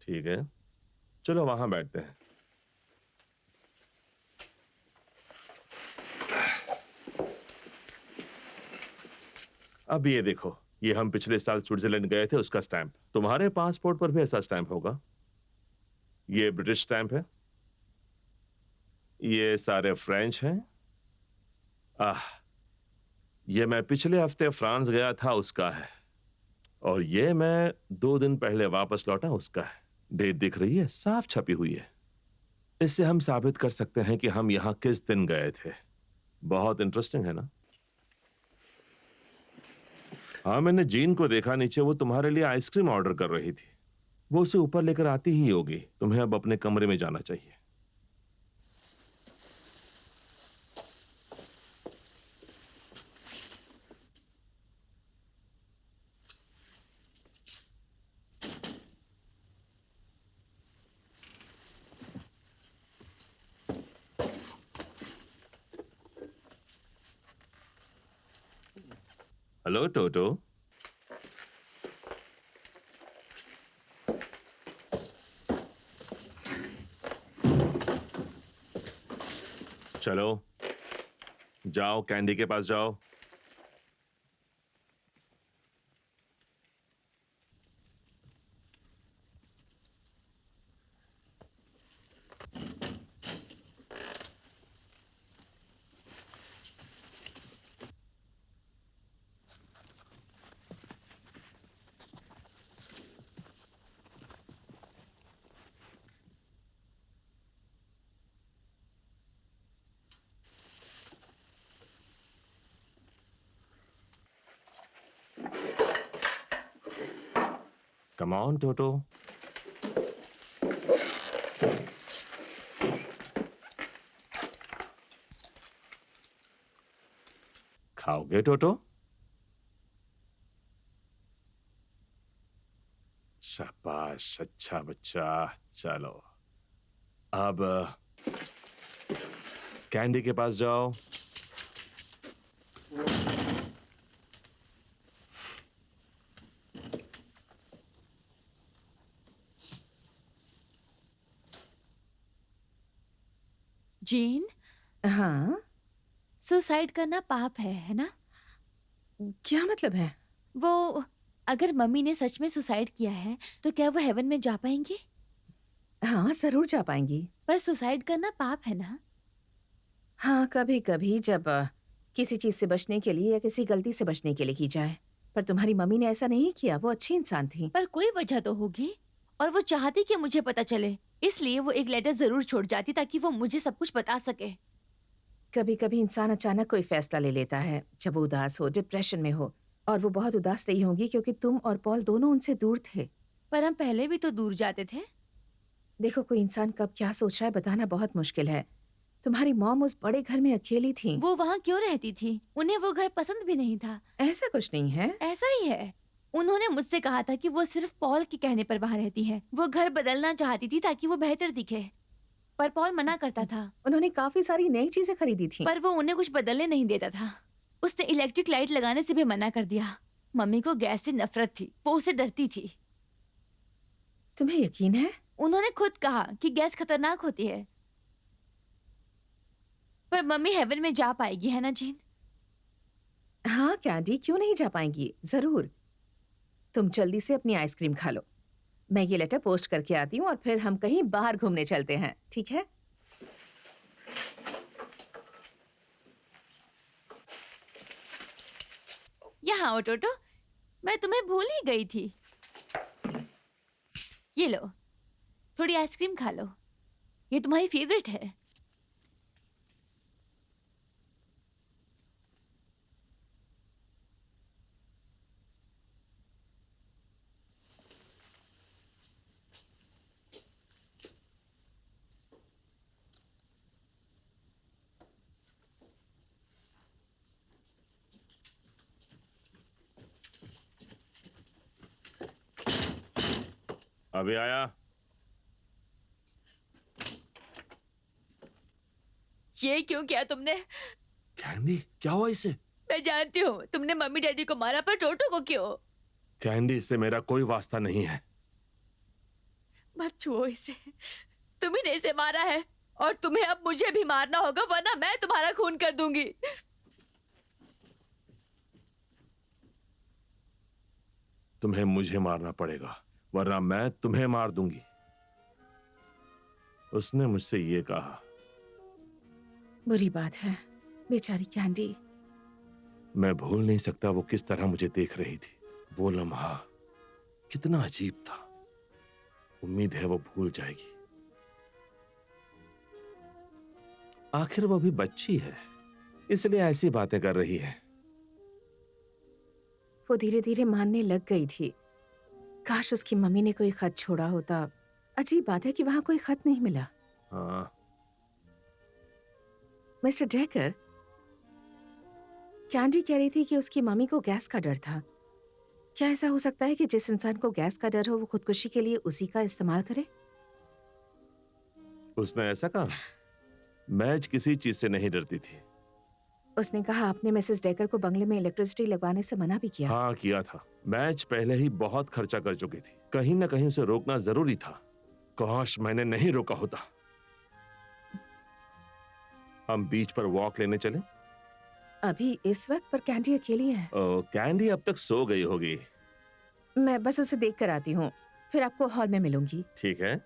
ठीक है, चलो वहां बैठते हैं। अब ये देखो, ये हम पिछले साल स्विट्जरलैंड गए थे, उसका स्टैंप। तुम्हारे पासपोर्ट पर भी ऐसा स्टैंप होगा। ये ब्रिटिश स्टैंप है। ये सारे फ्रेंच हैं। ये मैं पिछले हफ्ते फ्रांस गया था, उसका है। और ये मैं 2 दिन पहले वापस लौटा, उसका है। डेट दिख रही है, साफ छपी हुई है। इससे हम साबित कर सकते हैं कि हम यहाँ किस दिन गए थे। बहुत इंटरेस्टिंग है ना? हाँ, मैंने जीन को देखा नीचे, वो तुम्हारे लिए आइसक्रीम ऑर्डर कर रही थी। वो उसे ऊपर लेकर आती ही होगी। तुम्हें अब अपने कमरे में जाना चाहिए। हेलो टोटो। चलो जाओ, कैंडी के पास जाओ। कम ऑन टोटो। खाओगे टोटो? शाबाश, अच्छा बच्चा। चलो अब कैंडी के पास जाओ। जीन, हाँ, सुसाइड करना पाप है ना? क्या मतलब है? वो अगर मम्मी ने सच में सुसाइड किया है तो क्या वो हेवन में जा पाएंगी? हाँ, जरूर जा पाएंगी। पर सुसाइड करना पाप है ना? हाँ, कभी कभी जब किसी चीज से बचने के लिए या किसी गलती से बचने के लिए की जाए। पर तुम्हारी मम्मी ने ऐसा नहीं किया, वो अच्छी इंसान थी। पर कोई वजह तो होगी, और वो चाहती कि मुझे पता चले, इसलिए वो एक लेटर जरूर छोड़ जाती ताकि वो मुझे सब कुछ बता सके। कभी कभी इंसान अचानक कोई फैसला ले लेता है जब वो उदास हो, डिप्रेशन में हो। और वो बहुत उदास रही होंगी क्योंकि तुम और पॉल दोनों उनसे दूर थे। पर हम पहले भी तो दूर जाते थे। देखो, कोई इंसान कब क्या सोच रहा है बताना बहुत मुश्किल है। तुम्हारी मॉम उस बड़े घर में अकेली थी। वो वहाँ क्यों रहती थी? उन्हें वो घर पसंद भी नहीं था। ऐसा कुछ नहीं है। ऐसा ही है। उन्होंने मुझसे कहा था कि वो सिर्फ पॉल के कहने पर वहाँ रहती है। वो घर बदलना चाहती थी ताकि वो बेहतर दिखे, पर पॉल मना करता था। उन्होंने काफी सारी नई चीजें खरीदी थी। पर वो उन्हें कुछ बदलने नहीं देता था। उसने इलेक्ट्रिक लाइट लगाने से भी मना कर दिया। मम्मी को गैस से नफरत थी, वो उसे डरती थी। तुम्हें यकीन है? उन्होंने खुद कहा कि गैस खतरनाक होती है। पर मम्मी हेवन में जा पाएगी, है ना जीन? हाँ कैंडी, क्यों नहीं जा पाएंगी, जरूर। तुम जल्दी से अपनी आइसक्रीम खा लो। मैं ये लेटर पोस्ट करके आती हूँ और फिर हम कहीं बाहर घूमने चलते हैं, ठीक है? यहाँ आओ टोटो, मैं तुम्हें भूल ही गई थी। ये लो, थोड़ी आइसक्रीम खा लो, ये तुम्हारी फेवरेट है। अभी आया। ये क्यों किया तुमने? कैंडी, क्या हुआ इसे? मैं जानती हूँ तुमने मम्मी डैडी को मारा, पर टोटो को क्यों? कैंडी, इससे मेरा कोई वास्ता नहीं है। मत छुओ इसे, तुम्ही ने इसे मारा है और तुम्हें अब मुझे भी मारना होगा, वरना मैं तुम्हारा खून कर दूंगी। तुम्हें मुझे मारना पड़ेगा, वरना मैं तुम्हें मार दूंगी। उसने मुझसे ये कहा। बुरी बात है, बेचारी कैंडी। मैं भूल नहीं सकता वो किस तरह मुझे देख रही थी। वो लम्हा कितना अजीब था। उम्मीद है वो भूल जाएगी। आखिर वो भी बच्ची है, इसलिए ऐसी बातें कर रही है। वो धीरे धीरे मानने लग गई थी। काश उसकी मम्मी ने कोई खत छोड़ा होता। अजीब बात है कि वहां कोई खत नहीं मिला। हाँ, मिस्टर डेकर, कैंडी कह रही थी कि उसकी मम्मी को गैस का डर था। क्या ऐसा हो सकता है कि जिस इंसान को गैस का डर हो वो खुदकुशी के लिए उसी का इस्तेमाल करे? उसने ऐसा कहा। मैच किसी चीज से नहीं डरती थी। उसने कहा आपने मिसेस डेकर को बंगले में इलेक्ट्रिसिटी लगवाने से मना भी किया। हाँ किया था। मैच पहले ही बहुत खर्चा कर चुकी थी, कहीं ना कहीं उसे रोकना जरूरी था। काश मैंने नहीं रोका होता। हम बीच पर वॉक लेने चले? अभी इस वक्त? पर कैंडी अकेली है। कैंडी अब तक सो गई होगी। मैं बस उसे देख कर आती हूँ, फिर आपको हॉल में मिलूंगी। ठीक है।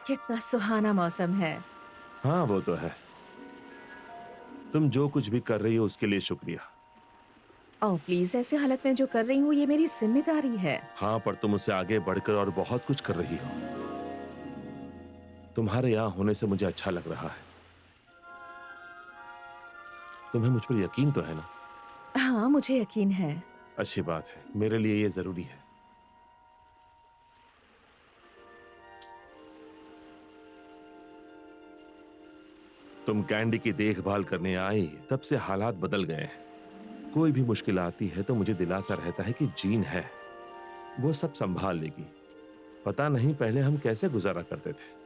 कितना सुहाना मौसम है। हाँ वो तो है। तुम जो कुछ भी कर रही हो उसके लिए शुक्रिया। ओह प्लीज, ऐसे हालत में जो कर रही हूँ ये मेरी जिम्मेदारी है। हाँ पर तुम उससे आगे बढ़कर और बहुत कुछ कर रही हो। तुम्हारे यहाँ होने से मुझे अच्छा लग रहा है। तुम्हें मुझ पर यकीन तो है ना? हाँ मुझे यकीन है। अच्छी बात है, मेरे लिए ये जरूरी है। तुम कैंडी की देखभाल करने आई तब से हालात बदल गए हैं। कोई भी मुश्किल आती है तो मुझे दिलासा रहता है कि जीन है, वो सब संभाल लेगी। पता नहीं पहले हम कैसे गुजारा करते थे।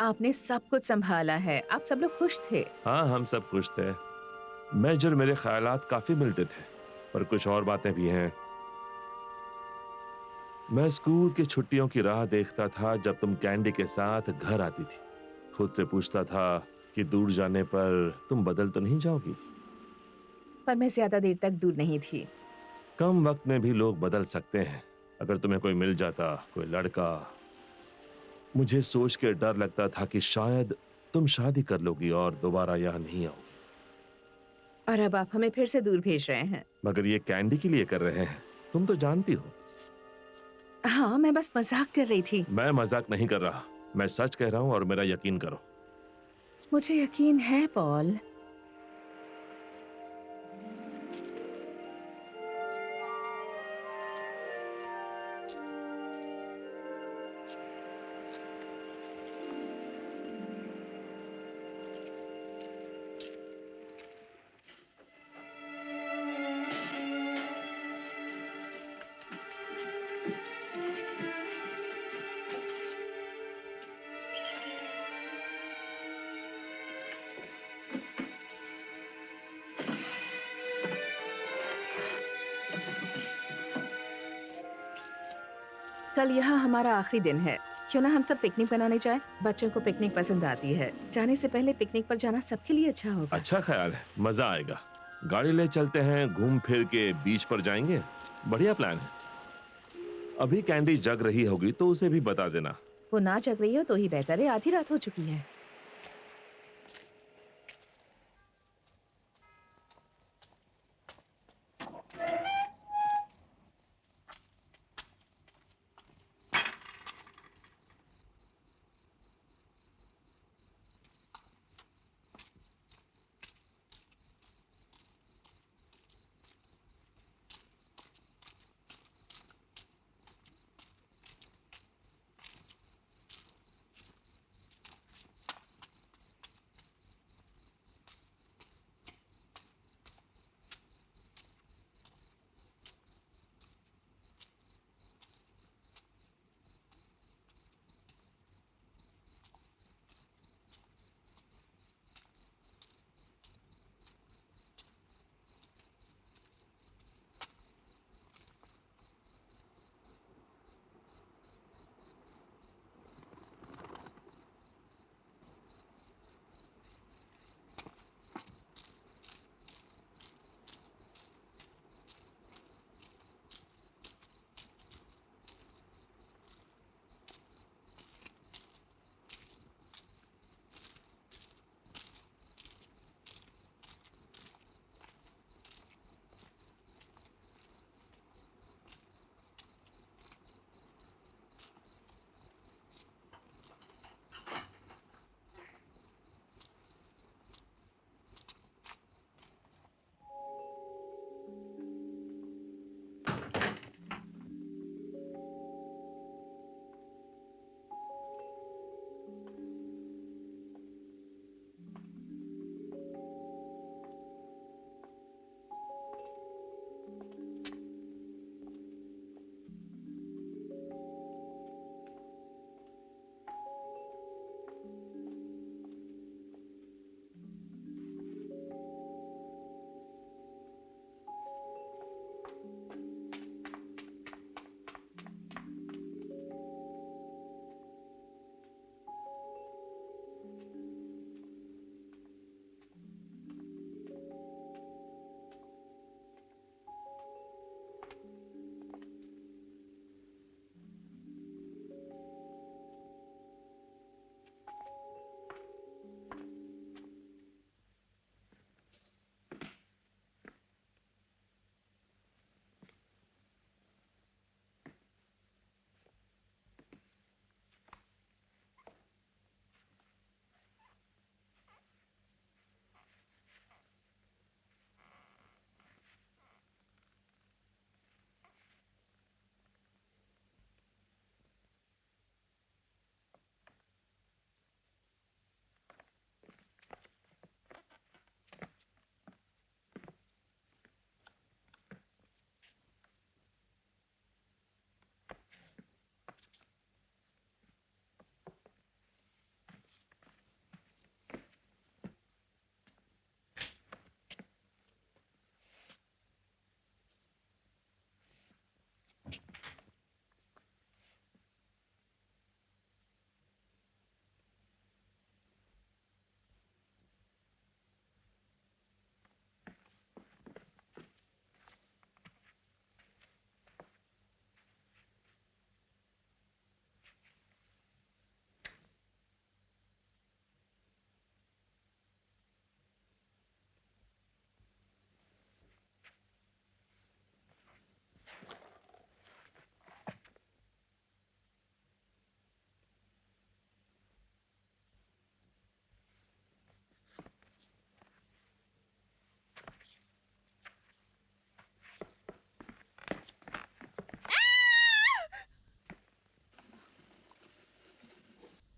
आपने सब कुछ संभाला है, आप सब लोग खुश थे। हाँ हम सब खुश थे। मेजर मेरे ख्यालात काफी मिलते थे, पर कुछ और बातें भी हैं। मैं स्कूल की छुट्टियों की राह देखता था जब तुम कैंडी के साथ घर आती थी। खुद से पूछता था कि दूर जाने पर तुम बदल तो नहीं जाओगी। पर मैं ज्यादा देर तक दूर नहीं थी। कम वक्त में भी लोग बदल सकते हैं। अगर तुम्हें कोई मिल जाता, कोई लड़का, मुझे सोच के डर लगता था कि शायद तुम शादी कर लोगी और दोबारा यहाँ नहीं आओगी। और अब आप हमें फिर से दूर भेज रहे हैं। मगर ये कैंडी के लिए कर रहे हैं, तुम तो जानती हो। हाँ मैं बस मजाक कर रही थी। मैं मजाक नहीं कर रहा, मैं सच कह रहा हूँ और मेरा यकीन करो। मुझे यकीन है पॉल। कल यहाँ हमारा आखिरी दिन है, क्यों ना हम सब पिकनिक बनाने जाएं? बच्चों को पिकनिक पसंद आती है। जाने से पहले पिकनिक पर जाना सबके लिए अच्छा होगा। अच्छा ख्याल है, मजा आएगा। गाड़ी ले चलते हैं, घूम फिर के बीच पर जाएंगे। बढ़िया प्लान है। अभी कैंडी जग रही होगी तो उसे भी बता देना। वो ना जग रही हो तो ही बेहतर है, आधी रात हो चुकी है।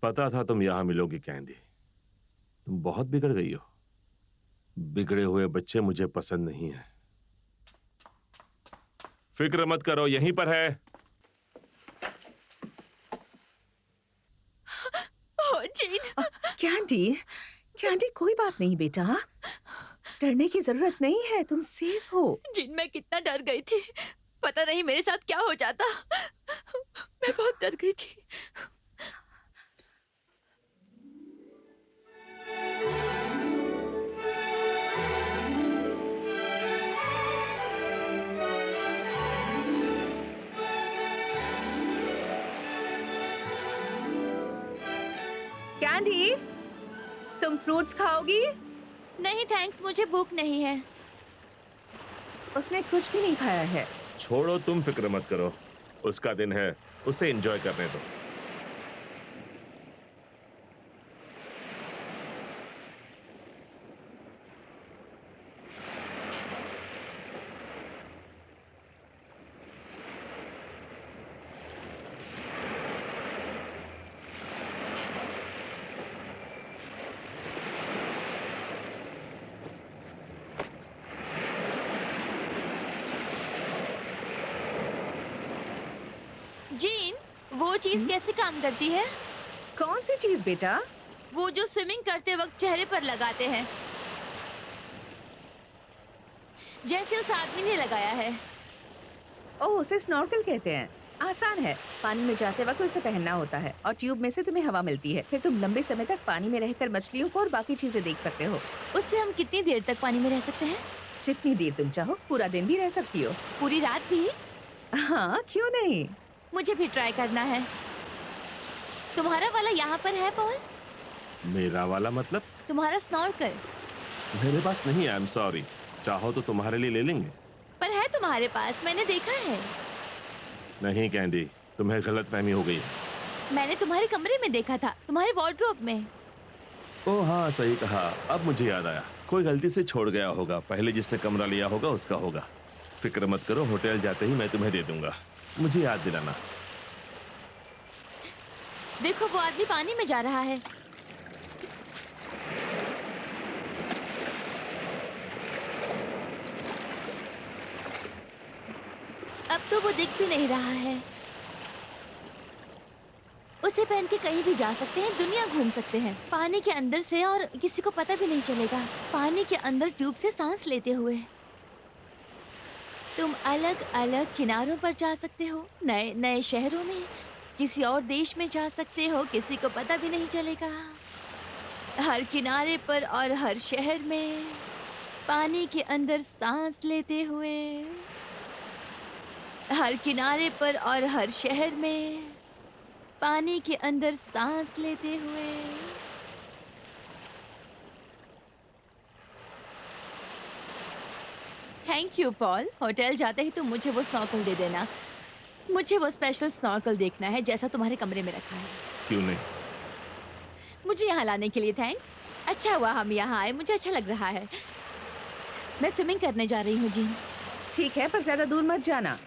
पता था तुम यहां मिलोगी कैंडी। तुम बहुत बिगड़ गई हो। बिगड़े हुए बच्चे मुझे पसंद नहीं है। फिक्र मत करो, यहीं पर है। ओह जीन, कैंडी, कैंडी कोई बात नहीं बेटा, डरने की जरूरत नहीं है, तुम सेफ हो। जिन मैं कितना डर गई थी। पता नहीं मेरे साथ क्या हो जाता। मैं बहुत डर गई थी। कैंडी, तुम फ्रूट्स खाओगी? नहीं थैंक्स, मुझे भूख नहीं है। उसने कुछ भी नहीं खाया है। छोड़ो, तुम फिक्र मत करो। उसका दिन है, उसे एंजॉय करने दो। जीन, वो चीज कैसे काम करती है? कौन सी चीज बेटा? वो जो स्विमिंग करते वक्त चेहरे पर लगाते हैं, जैसे उस आदमी ने लगाया है। ओह, उसे स्नॉर्कल कहते हैं। आसान है, पानी में जाते वक्त उसे पहनना होता है और ट्यूब में से तुम्हें हवा मिलती है। फिर तुम लंबे समय तक पानी में रहकर मछलियों को और बाकी चीजें देख सकते हो। उससे हम कितनी देर तक पानी में रह सकते हैं? जितनी देर तुम चाहो, पूरा दिन भी रह सकती हो। पूरी रात भी? हाँ, क्यों नहीं। मुझे भी ट्राई करना है। तुम्हारा वाला यहाँ पर है पॉल? मेरा वाला मतलब? तुम्हारा स्नॉर्कल? मेरे पास नहीं है, आई एम सॉरी। चाहो तो तुम्हारे लिए ले लेंगे। पर है तुम्हारे पास, मैंने देखा है। नहीं कैंडी, तुम्हें गलतफहमी हो गई है। मैंने तुम्हारे कमरे में देखा था, तुम्हारे वार्डरोब में। ओह हाँ, सही कहा। अब मुझे याद आया, कोई गलती से छोड़ गया होगा। पहले जिसने कमरा लिया होगा उसका होगा। फिक्र मत करो, होटल जाते ही मैं तुम्हें दे दूंगा। मुझे याद दिलाना। देखो, वो आदमी पानी में जा रहा है। अब तो वो दिख भी नहीं रहा है। उसे पहन के कहीं भी जा सकते हैं, दुनिया घूम सकते हैं, पानी के अंदर से, और किसी को पता भी नहीं चलेगा। पानी के अंदर ट्यूब से सांस लेते हुए तुम अलग अलग किनारों पर जा सकते हो, नए नए शहरों में, किसी और देश में जा सकते हो, किसी को पता भी नहीं चलेगा। हर किनारे पर और हर शहर में पानी के अंदर सांस लेते हुए, हर किनारे पर और हर शहर में पानी के अंदर सांस लेते हुए। Thank you Paul. होटल जाते ही तुम मुझे वो स्नॉर्कल दे देना। मुझे वो स्पेशल स्नॉर्कल देखना है जैसा तुम्हारे कमरे में रखा है। क्यों नहीं? मुझे यहाँ लाने के लिए थैंक्स। अच्छा हुआ हम यहाँ आए, मुझे अच्छा लग रहा है। मैं स्विमिंग करने जा रही हूँ जीन। ठीक है, पर ज्यादा दूर मत जाना।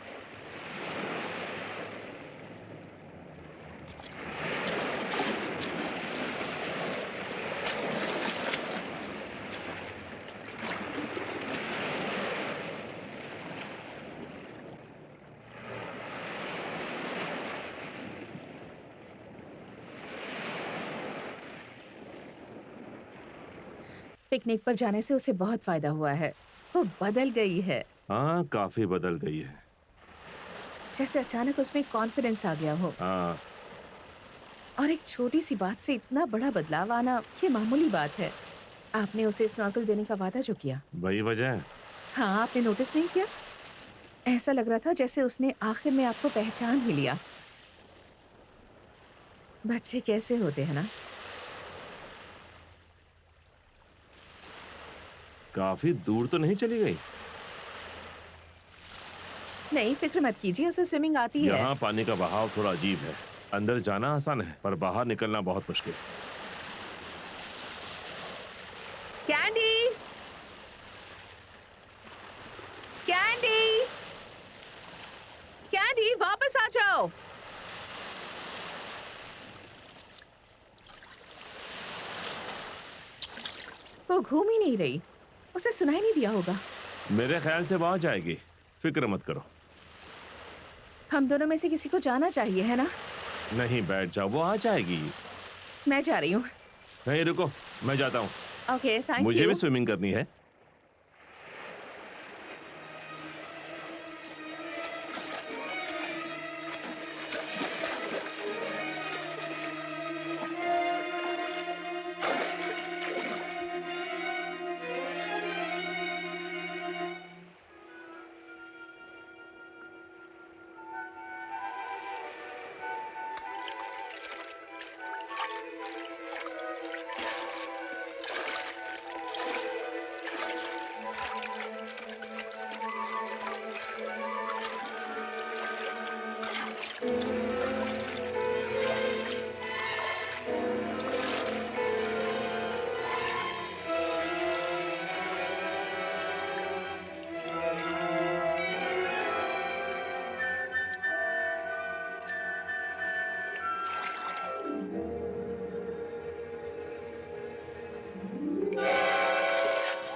पिकनिक पर जाने से उसे बहुत फायदा हुआ है। वो बदल गई है। हाँ, काफी बदल गई है। जैसे अचानक उसमें कॉन्फिडेंस आ गया हो। हाँ, और एक छोटी सी बात से इतना बड़ा बदलाव आना, ये मामूली बात है। आपने उसे स्नॉर्कल देने का वादा जो किया। वही वजह है। हाँ, आपने नोटिस नहीं किया? ऐसा लग रहा था जैसे उसने आखिर में आपको पहचान ही लिया। बच्चे कैसे होते हैं ना। काफी दूर तो नहीं चली गई? नहीं, फिक्र मत कीजिए, उसे स्विमिंग आती है। यहाँ पानी का बहाव थोड़ा अजीब है। अंदर जाना आसान है, पर बाहर निकलना बहुत मुश्किल। कैंडी, कैंडी, कैंडी, वापस आ जाओ। वो घूम ही नहीं रही, उसे सुनाई नहीं दिया होगा। मेरे ख्याल से वो आ जाएगी, फिक्र मत करो। हम दोनों में से किसी को जाना चाहिए, है ना? नहीं, बैठ जाओ, वो आ जाएगी। मैं जा रही हूँ। नहीं रुको, मैं जाता हूँ, ओके, थैंक मुझे यू। भी स्विमिंग करनी है।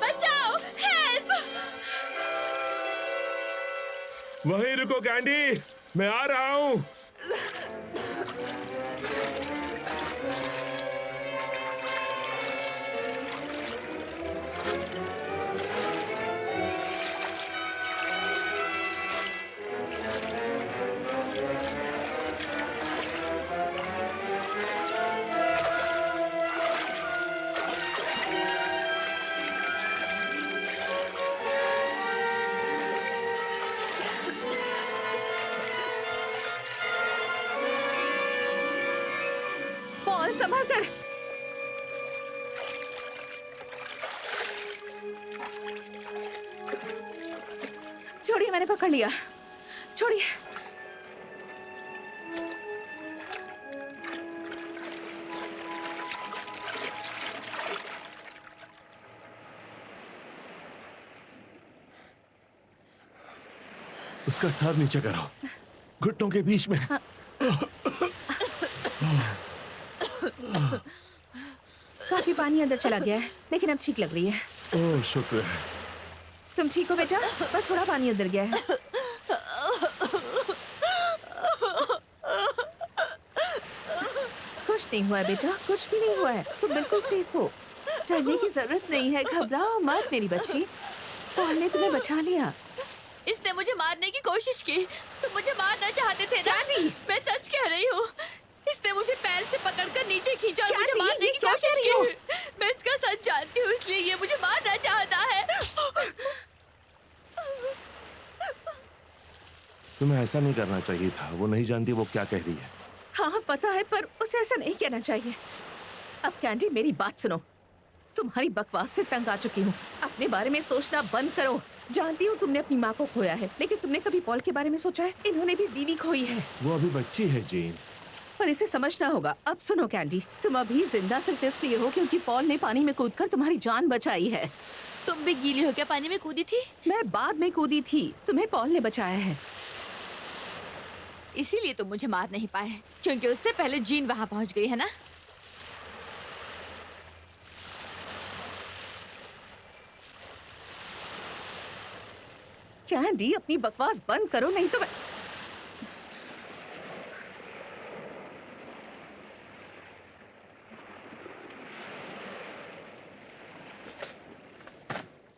बचाओ, हेल्प! वहीं रुको कैंडी, मैं आ रहा हूँ। पॉल, संभल कर। छोड़िए, मैंने पकड़ लिया। छोड़िए। उसका सर नीचे करो, घुटनों के बीच में। काफी पानी अंदर चला गया है, लेकिन अब ठीक लग रही है। ओह शुक्र है। तुम ठीक हो बेटा? बस थोड़ा पानी अंदर गया है। कुछ नहीं हुआ है बेटा, कुछ भी नहीं हुआ है। तुम बिल्कुल सेफ हो, डरने की जरूरत नहीं है। घबराओ मत मेरी बच्ची, पॉल ने तुम्हें बचा लिया। इसने मुझे मारने की कोशिश की। तुम मुझे मारना चाहते थे ना? कैंडी! मैं सच कह रही हूँ। इसने मुझे पैर से पकड़कर नीचे खींचा और मुझे कैंडी, मारने ये की क्या कोशिश कह रही की। मैं इसका सच जानती हूँ, इसलिए ये मुझे मारना चाहता है। तुम्हें ऐसा नहीं करना चाहिए था। वो नहीं जानती वो क्या कह रही है। हाँ पता है, पर उसे ऐसा नहीं कहना चाहिए। अब कैंडी मेरी बात सुनो, तुम्हारी बकवास से तंग आ चुकी हूँ। अपने बारे में सोचना बंद करो। जानती हूँ तुमने अपनी माँ को खोया है, लेकिन तुमने कभी पॉल के बारे में सोचा है? इन्होंने भी बीवी खोई है। वो अभी बच्ची है जीन। पर इसे समझना होगा। अब सुनो कैंडी, तुम अभी जिंदा सिर्फ इसलिए हो क्योंकि पॉल ने पानी में कूदकर तुम्हारी जान बचाई है। तुम भी गीली हो क्या पानी में कूदी थी? मैं बाद में कूदी थी, तुम्हें पॉल ने बचाया है। इसीलिए तुम मुझे मार नहीं पाए, क्योंकि उससे पहले जीन वहां पहुंच गई है ना? कैंडी अपनी बकवास बंद करो, नहीं तो मैं...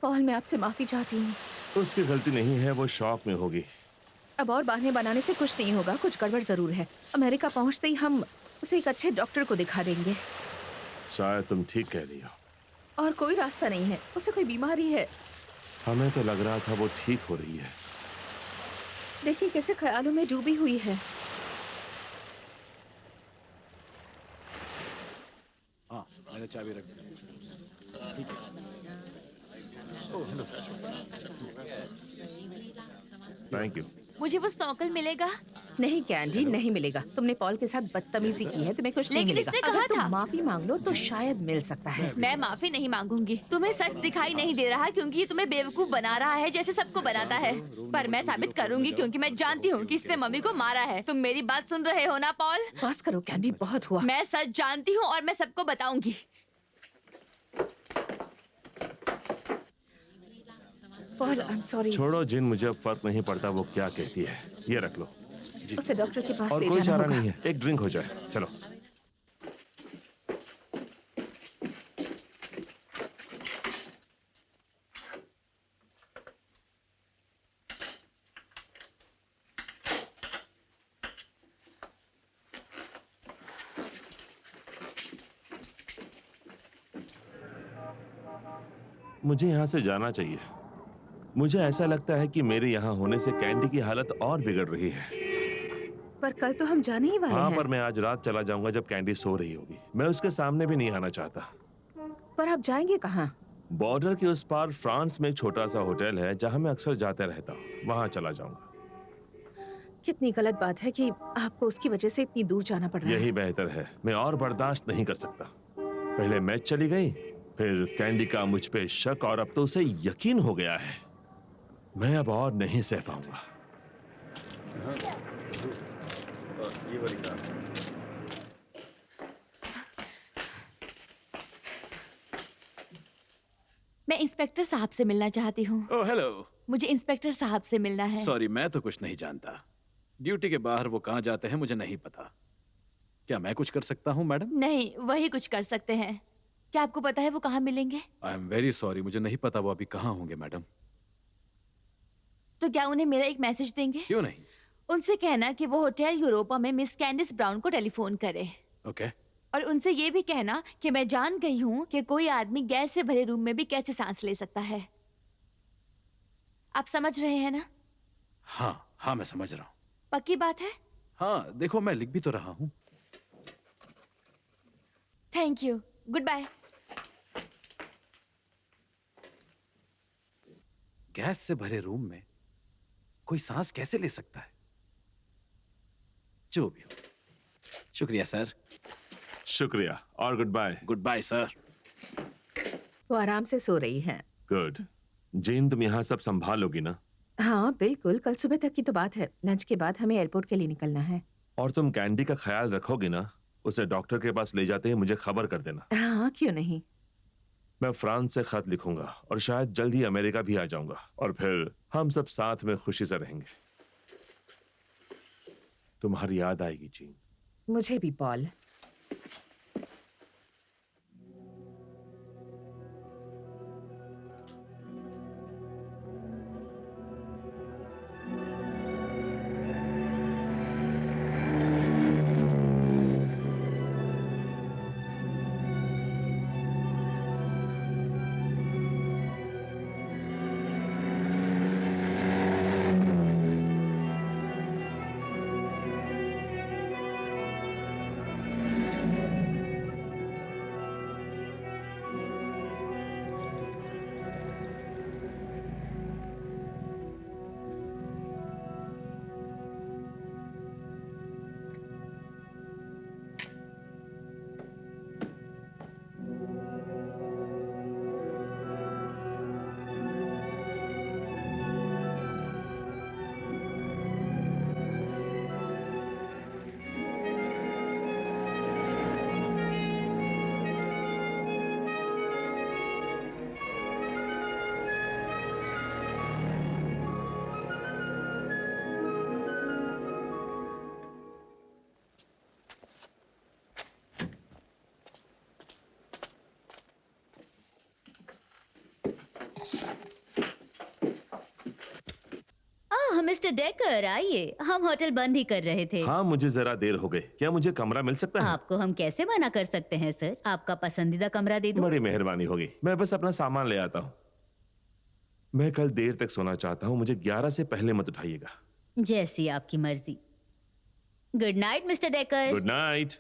पॉल, मैं आपसे माफी चाहती हूँ। उसकी गलती नहीं है, वो शौक में होगी। अब और बहाने बनाने से कुछ नहीं होगा, कुछ गड़बड़ जरूर है। अमेरिका पहुंचते ही हम उसे एक अच्छे डॉक्टर को दिखा देंगे। शायद तुम ठीक कह रही हो। और कोई रास्ता नहीं है, उसे कोई बीमारी है। हमें तो लग रहा था वो ठीक हो रही है। देखिए कैसे ख्यालों में डूबी हुई है। हाँ, मैंने चाबी रख दी। ठीक है। Oh hello sir. Thank you. मुझे वो स्नॉकल मिलेगा? नहीं कैंडी, नहीं मिलेगा। तुमने पॉल के साथ बदतमीजी की है, तुम्हें कुछ नहीं लेकिन मिलेगा। इसने कहा अगर तुम था। माफी मांग लो तो शायद मिल सकता है। मैं माफी नहीं मांगूंगी। तुम्हें सच दिखाई नहीं दे रहा क्योंकि ये तुम्हें बेवकूफ बना रहा है, जैसे सबको बनाता है। पर मैं साबित करूंगी क्योंकि मैं जानती हूँ कि इसने मम्मी को मारा है। तुम मेरी बात सुन रहे हो ना पॉल? बस करो कैंडी, बहुत हुआ। मैं सच जानती हूँ और मैं सबको बताऊंगी। Paul I am sorry. छोड़ो जिन, मुझे अब फर्क नहीं पड़ता वो क्या कहती है। ये रख लो। उसे डॉक्टर के पास और ले कोई जाना चारा होगा। नहीं है, एक ड्रिंक हो जाए। चलो। मुझे यहाँ से जाना चाहिए। मुझे ऐसा लगता है कि मेरे यहाँ होने से कैंडी की हालत और बिगड़ रही है। पर कल तो हम जाने ही वाले हाँ, हैं। पर मैं आज रात चला जाऊंगा जब कैंडी सो रही होगी। मैं उसके सामने भी नहीं आना चाहता। पर आप जाएंगे कहाँ? बॉर्डर के उस पार फ्रांस में एक छोटा सा होटल है जहाँ मैं अक्सर जाते रहता हूँ। वहाँ चला जाऊंगा। कितनी गलत बात है कि आपको उसकी वजह से इतनी दूर जाना पड़ रहा है। यही बेहतर है। मैं और बर्दाश्त नहीं कर सकता। पहले मैच चली गई, फिर कैंडी का मुझ पे शक, और अब तो उसे यकीन हो गया है। मैं अब और नहीं सह पाऊंगा। हाँ, जरूर। ये वाली कार। मैं इंस्पेक्टर साहब से मिलना चाहती हूँ। Oh hello. मुझे इंस्पेक्टर साहब से मिलना है। सॉरी, मैं तो कुछ नहीं जानता। ड्यूटी के बाहर वो कहाँ जाते हैं मुझे नहीं पता। क्या मैं कुछ कर सकता हूँ मैडम? नहीं, वही कुछ कर सकते हैं। क्या आपको पता है वो कहाँ मिलेंगे? आई एम वेरी सॉरी, मुझे नहीं पता वो अभी कहाँ होंगे मैडम। तो क्या उन्हें मेरा एक मैसेज देंगे? क्यों नहीं? उनसे कहना कि वो होटल यूरोपा में मिस कैंडिस ब्राउन को टेलीफोन करे। ओके। और उनसे ये भी कहना कि मैं जान गई हूँ कि कोई आदमी गैस से भरे रूम में भी कैसे सांस ले सकता है। आप समझ रहे हैं ना? हाँ हाँ, मैं समझ रहा हूँ। पक्की बात है? हाँ देखो, मैं लिख भी तो रहा हूँ। Thank you, goodbye. Gas से भरे रूम में कोई सांस कैसे ले सकता है? जो भी हो, शुक्रिया सर। शुक्रिया और goodbye. Goodbye sir. वो आराम से सो रही है। गुड। जीन, तुम यहाँ सब संभालोगी ना? हाँ बिल्कुल, कल सुबह तक की तो बात है। लंच के बाद हमें एयरपोर्ट के लिए निकलना है। और तुम कैंडी का ख्याल रखोगी ना? उसे डॉक्टर के पास ले जाते ही मुझे खबर कर देना। हाँ क्यों नहीं। मैं फ्रांस से खत लिखूंगा और शायद जल्द ही अमेरिका भी आ जाऊंगा, और फिर हम सब साथ में खुशी से रहेंगे। तुम्हारी याद आएगी जीन। मुझे भी पॉल। मिस्टर डेकर आइए, हम होटल बंद ही कर रहे थे। हाँ, मुझे जरा देर हो गई। क्या मुझे कमरा मिल सकता है? आपको हम कैसे मना कर सकते हैं सर? आपका पसंदीदा कमरा दे दूं? बड़ी मेहरबानी होगी। मैं बस अपना सामान ले आता हूँ। मैं कल देर तक सोना चाहता हूँ। मुझे 11 से पहले मत उठाइएगा। जैसी आपकी मर्जी। Good night mister decker. Good night.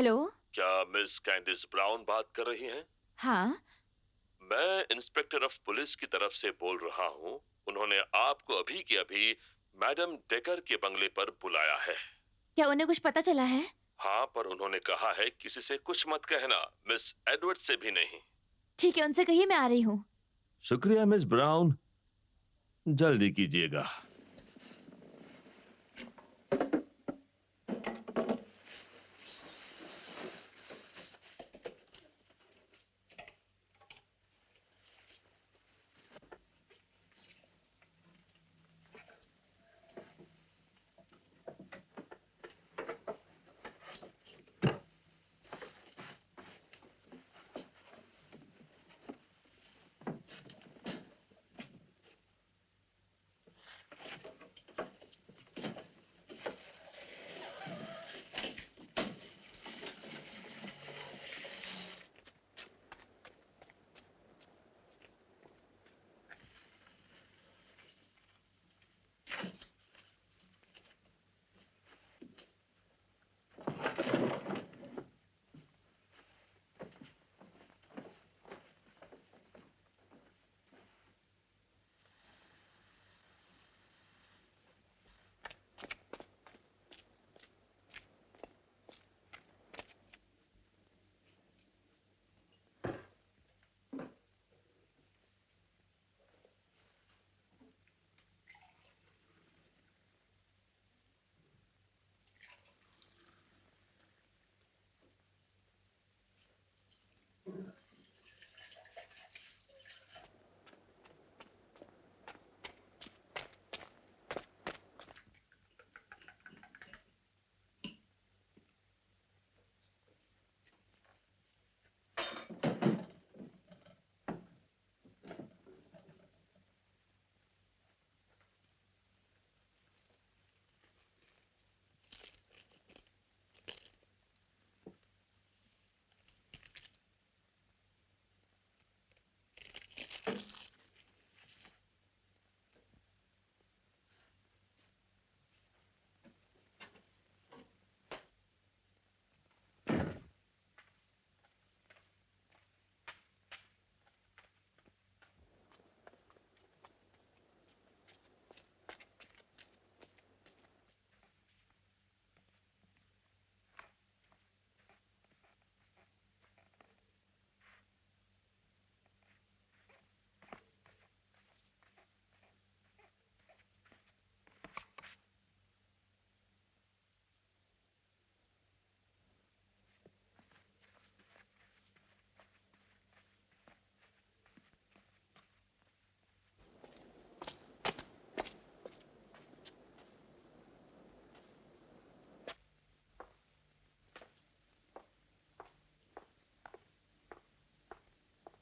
Hello. क्या मिस कैंडिस ब्राउन बात कर रही हैं? हाँ। मैं इंस्पेक्टर ऑफ पुलिस की तरफ से बोल रहा हूँ। उन्होंने आपको अभी के अभी मैडम डेकर के बंगले पर बुलाया है। क्या उन्हें कुछ पता चला है? हाँ, पर उन्होंने कहा है किसी से कुछ मत कहना, मिस एडवर्ड से भी नहीं। ठीक है, उनसे कहिए मैं आ रही हूँ। शुक्रिया मिस ब्राउन, जल्दी कीजिएगा।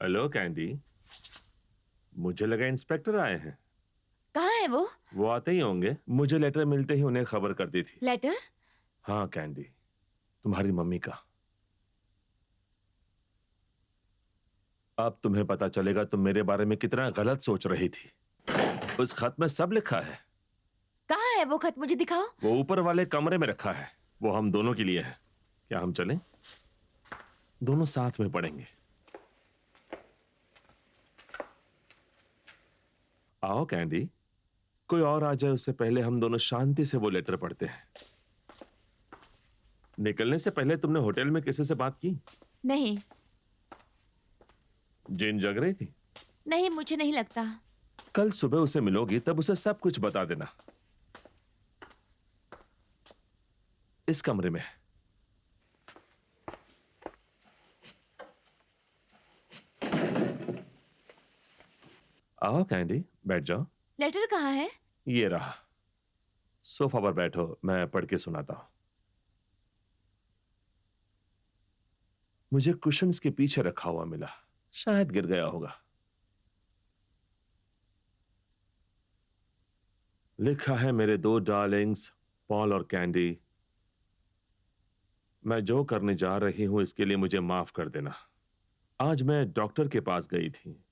हेलो कैंडी, मुझे लगा इंस्पेक्टर आए हैं। कहाँ है वो? वो आते ही होंगे, मुझे लेटर मिलते ही उन्हें खबर कर दी थी। लेटर? हाँ कैंडी, तुम्हारी मम्मी का। अब तुम्हें पता चलेगा तुम मेरे बारे में कितना गलत सोच रही थी। उस खत में सब लिखा है। कहाँ है वो खत? मुझे दिखाओ। वो ऊपर वाले कमरे में रखा है, वो हम दोनों के लिए है। क्या हम चलें? दोनों साथ में पढ़ेंगे। आओ कैंडी, कोई और आ जाए उससे पहले हम दोनों शांति से वो लेटर पढ़ते हैं। निकलने से पहले तुमने होटल में किसी से बात की? नहीं। जिन जग रही थी? नहीं, मुझे नहीं लगता। कल सुबह उसे मिलोगी तब उसे सब कुछ बता देना। इस कमरे में। आओ कैंडी, बैठ जाओ। लेटर कहाँ है? ये रहा। सोफा पर बैठो, मैं पढ़ के सुनाता हूं। मुझे कुशन्स के पीछे रखा हुआ मिला, शायद गिर गया होगा। लिखा है, मेरे दो डार्लिंग्स पॉल और कैंडी, मैं जो करने जा रही हूं इसके लिए मुझे माफ कर देना। आज मैं डॉक्टर के पास गई थी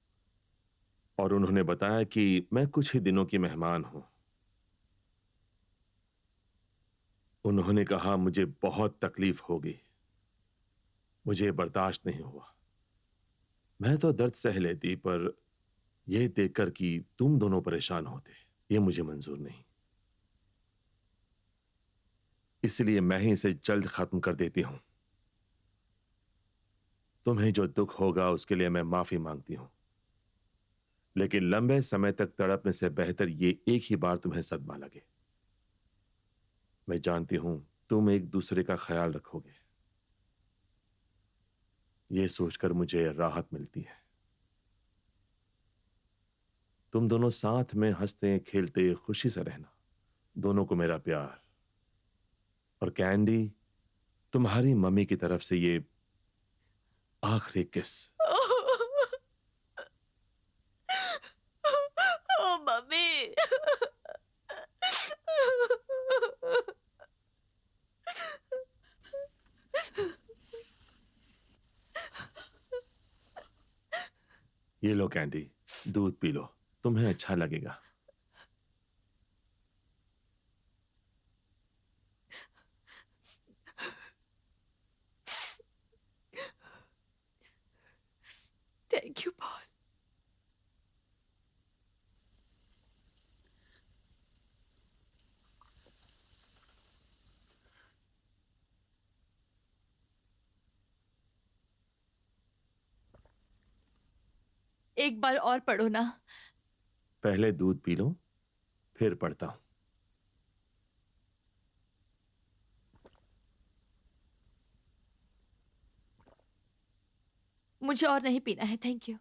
और उन्होंने बताया कि मैं कुछ ही दिनों की मेहमान हूं। उन्होंने कहा मुझे बहुत तकलीफ होगी मुझे बर्दाश्त नहीं हुआ। मैं तो दर्द सह लेती, पर यह देखकर कि तुम दोनों परेशान होते, ये मुझे मंजूर नहीं। इसलिए मैं ही इसे जल्द खत्म कर देती हूं। तुम्हें जो दुख होगा उसके लिए मैं माफी मांगती हूं, लेकिन लंबे समय तक तड़पने से बेहतर ये एक ही बार तुम्हें सदमा लगे। मैं जानती हूं तुम एक दूसरे का ख्याल रखोगे, ये सोचकर मुझे राहत मिलती है। तुम दोनों साथ में हंसते खेलते खुशी से रहना। दोनों को मेरा प्यार। और कैंडी, तुम्हारी मम्मी की तरफ से ये आखिरी किस। ओ मम्मी। ये लो कैंडी, दूध पी लो, तुम्हें अच्छा लगेगा। Thank you Paul. एक बार और पढ़ो ना। पहले दूध पी लो, फिर पढ़ता हूं। मुझे और नहीं पीना है, थैंक यू।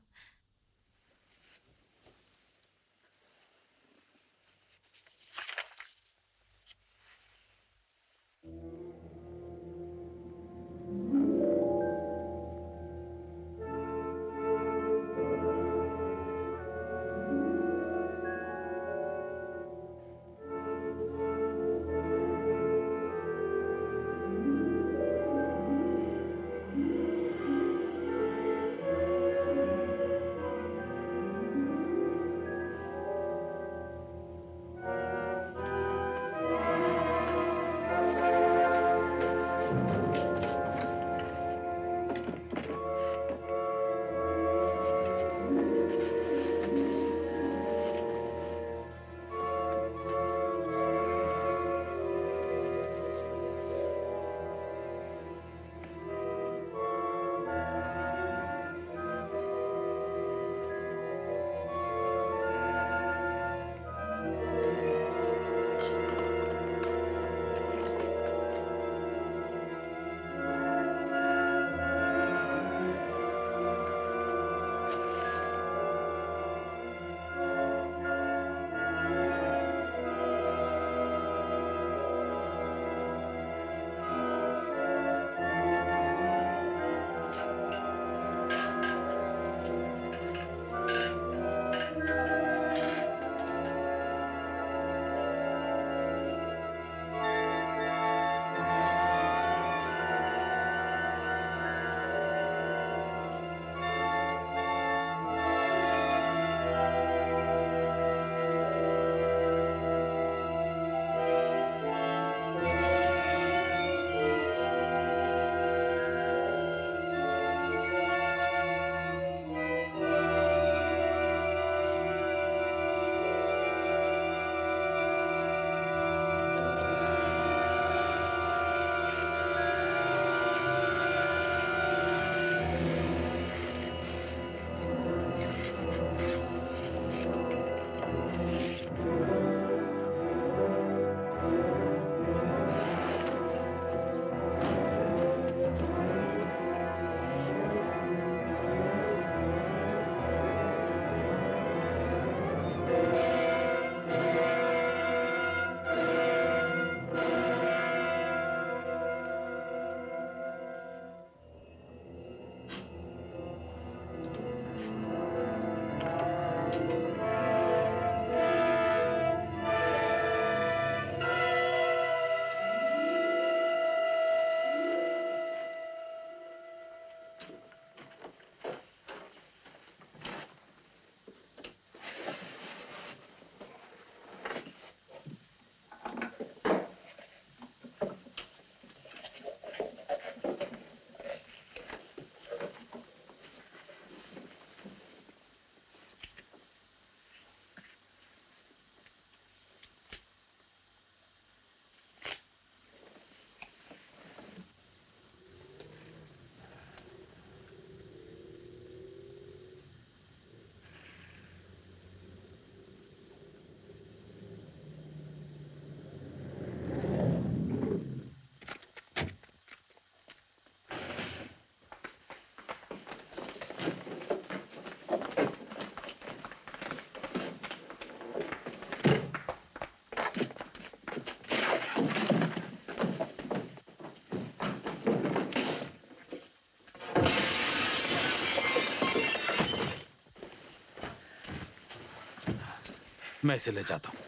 मैं इसे ले जाता हूँ।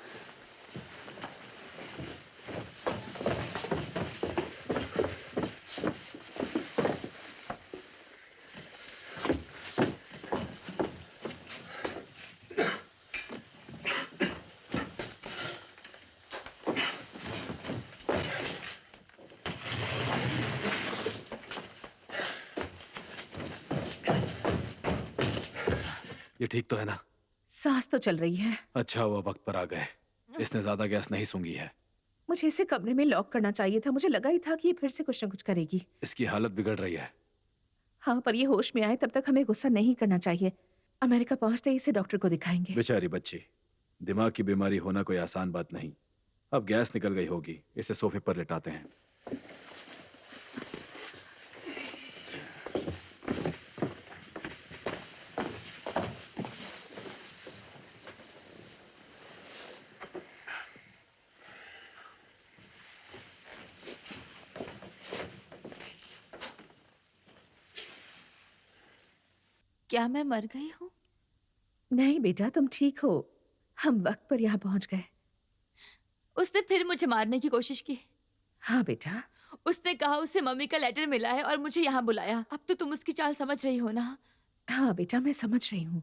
ये ठीक तो है ना? सांस तो चल रही है। अच्छा हुआ वक्त पर आ गए। इसने ज्यादा गैस नहीं सूंघी है। मुझे इसे कमरे में लॉक करना चाहिए था। मुझे लगा ही था कि ये फिर से कुछ न कुछ करेगी। इसकी हालत बिगड़ रही है। हाँ, पर ये होश में आए तब तक हमें गुस्सा नहीं करना चाहिए। अमेरिका पहुंचते ही इसे डॉक्टर को दिखाएंगे। बेचारी बच्ची, दिमाग की बीमारी होना कोई आसान बात नहीं। अब गैस निकल गई होगी, इसे सोफे पर लेटाते हैं। क्या मैं मर गई हूँ? नहीं बेटा, तुम ठीक हो। हम वक्त पर यहाँ पहुंच गए। उसने फिर मुझे मारने की कोशिश की। हाँ बेटा। उसने कहा उसे मम्मी का लेटर मिला है और मुझे यहाँ बुलाया। अब तो तुम उसकी चाल समझ रही हो ना? हाँ बेटा, मैं समझ रही हूँ।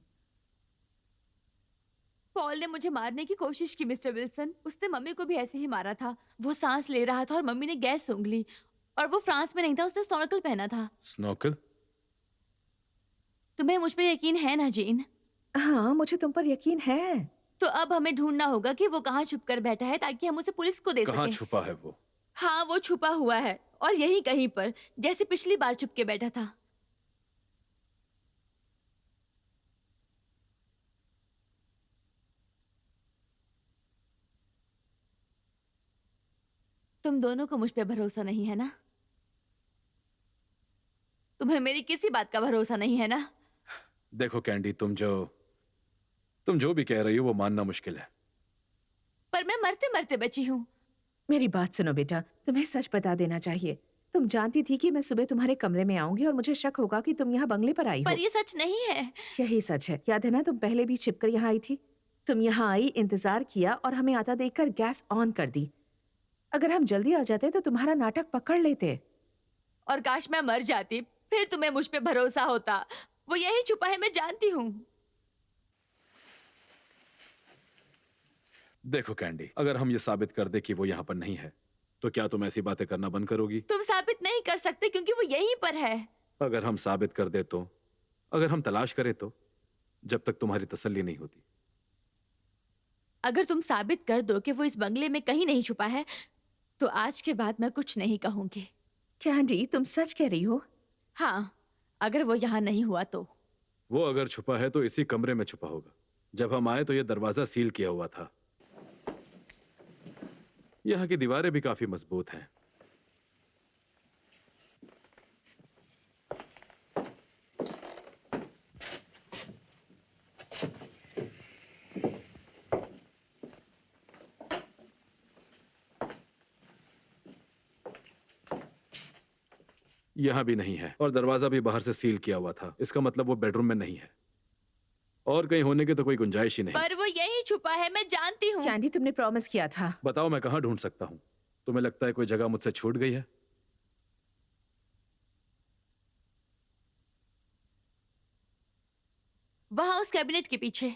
पॉल ने मुझे मारने की कोशिश की मिस्टर विल्सन। उसने मम्मी को भी ऐसे ही मारा था। वो सांस ले रहा था और मम्मी ने गैस सूंघ ली। और वो फ्रांस में नहीं था, उसने स्नॉर्कल पहना था। स्नॉर्कल? तुम्हें मुझ पर यकीन है ना जीन? हाँ, मुझे तुम पर यकीन है। तो अब हमें ढूंढना होगा कि वो कहाँ छुप कर बैठा है ताकि हम उसे पुलिस को दे कहाँ सकें। छुपा है वो? हाँ, वो छुपा हुआ है और यहीं कहीं पर, जैसे पिछली बार छुप के बैठा था। तुम दोनों को मुझ पे भरोसा नहीं है ना? तुम्हें मेरी किसी बात का भरोसा नहीं है ना? देखो कैंडी, तुम जो भी कह रही हो वो मानना मुश्किल है। पर मैं मरते मरते बची हूँ। मेरी बात सुनो बेटा, तुम्हें सच बता देना चाहिए। तुम जानती थी कि मैं सुबह तुम्हारे कमरे में आऊंगी और मुझे शक होगा कि तुम यहाँ बंगले पर आई हो। पर ये सच नहीं है। यही सच है। याद है ना, तुम पहले भी छिपकर यहाँ आई थी। तुम यहाँ आई, इंतजार किया और हमें आता देखकर गैस ऑन कर दी। अगर हम जल्दी आ जाते तो तुम्हारा नाटक पकड़ लेते। और काश मैं मर जाती, फिर तुम्हें मुझ पे भरोसा होता। वो यही छुपा है, मैं जानती हूँ। देखो कैंडी, अगर हम ये साबित कर दे कि वो यहाँ पर नहीं है, तो क्या तुम ऐसी बातें करना बंद करोगी? तुम साबित नहीं कर सकते क्योंकि वो यहीं पर है। अगर हम साबित कर दे तो, अगर हम तलाश करें तो, जब तक तुम्हारी तसल्ली नहीं होती। अगर तुम साबित कर दो कि वो इस बंगले में कहीं नहीं छुपा है, तो आज के बाद मैं कुछ नहीं कहूंगी। कैंडी, तुम सच कह रही हो? हाँ, अगर वो यहाँ नहीं हुआ तो। वो अगर छुपा है तो इसी कमरे में छुपा होगा। जब हम आए तो ये दरवाजा सील किया हुआ था। यहाँ की दीवारें भी काफी मजबूत हैं। यहाँ भी नहीं है और दरवाजा भी बाहर से सील किया हुआ था। इसका मतलब वो बेडरूम में नहीं है और कहीं होने की तो कोई गुंजाइश ही नहीं। पर वो यहीं छुपा है, मैं जानती हूँ। कैंडी, तुमने प्रॉमिस किया था। बताओ मैं कहाँ ढूंढ सकता हूँ? तुम्हें लगता है कोई जगह मुझसे छूट गई है? वहाँ उस कैबिनेट के पीछे।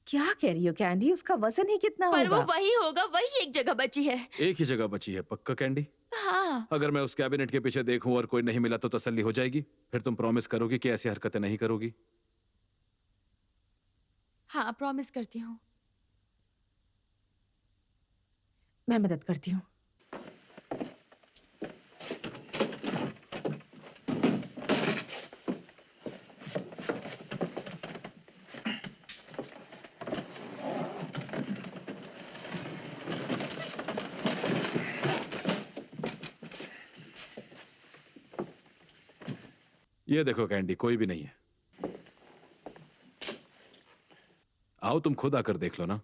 क्या कह रही हो कैंडी? उसका वजन ही कितना पर वो होगा? वही होगा, वही एक जगह बची है। एक ही जगह बची है पक्का कैंडी? हाँ। अगर मैं उस कैबिनेट के पीछे देखूं और कोई नहीं मिला तो तसल्ली हो जाएगी? फिर तुम प्रॉमिस करोगी कि ऐसी हरकतें नहीं करोगी? हाँ, प्रॉमिस करती हूँ। मैं मदद करती हूँ। ये देखो कैंडी, कोई भी नहीं है। आओ तुम खुद आकर देख लो ना।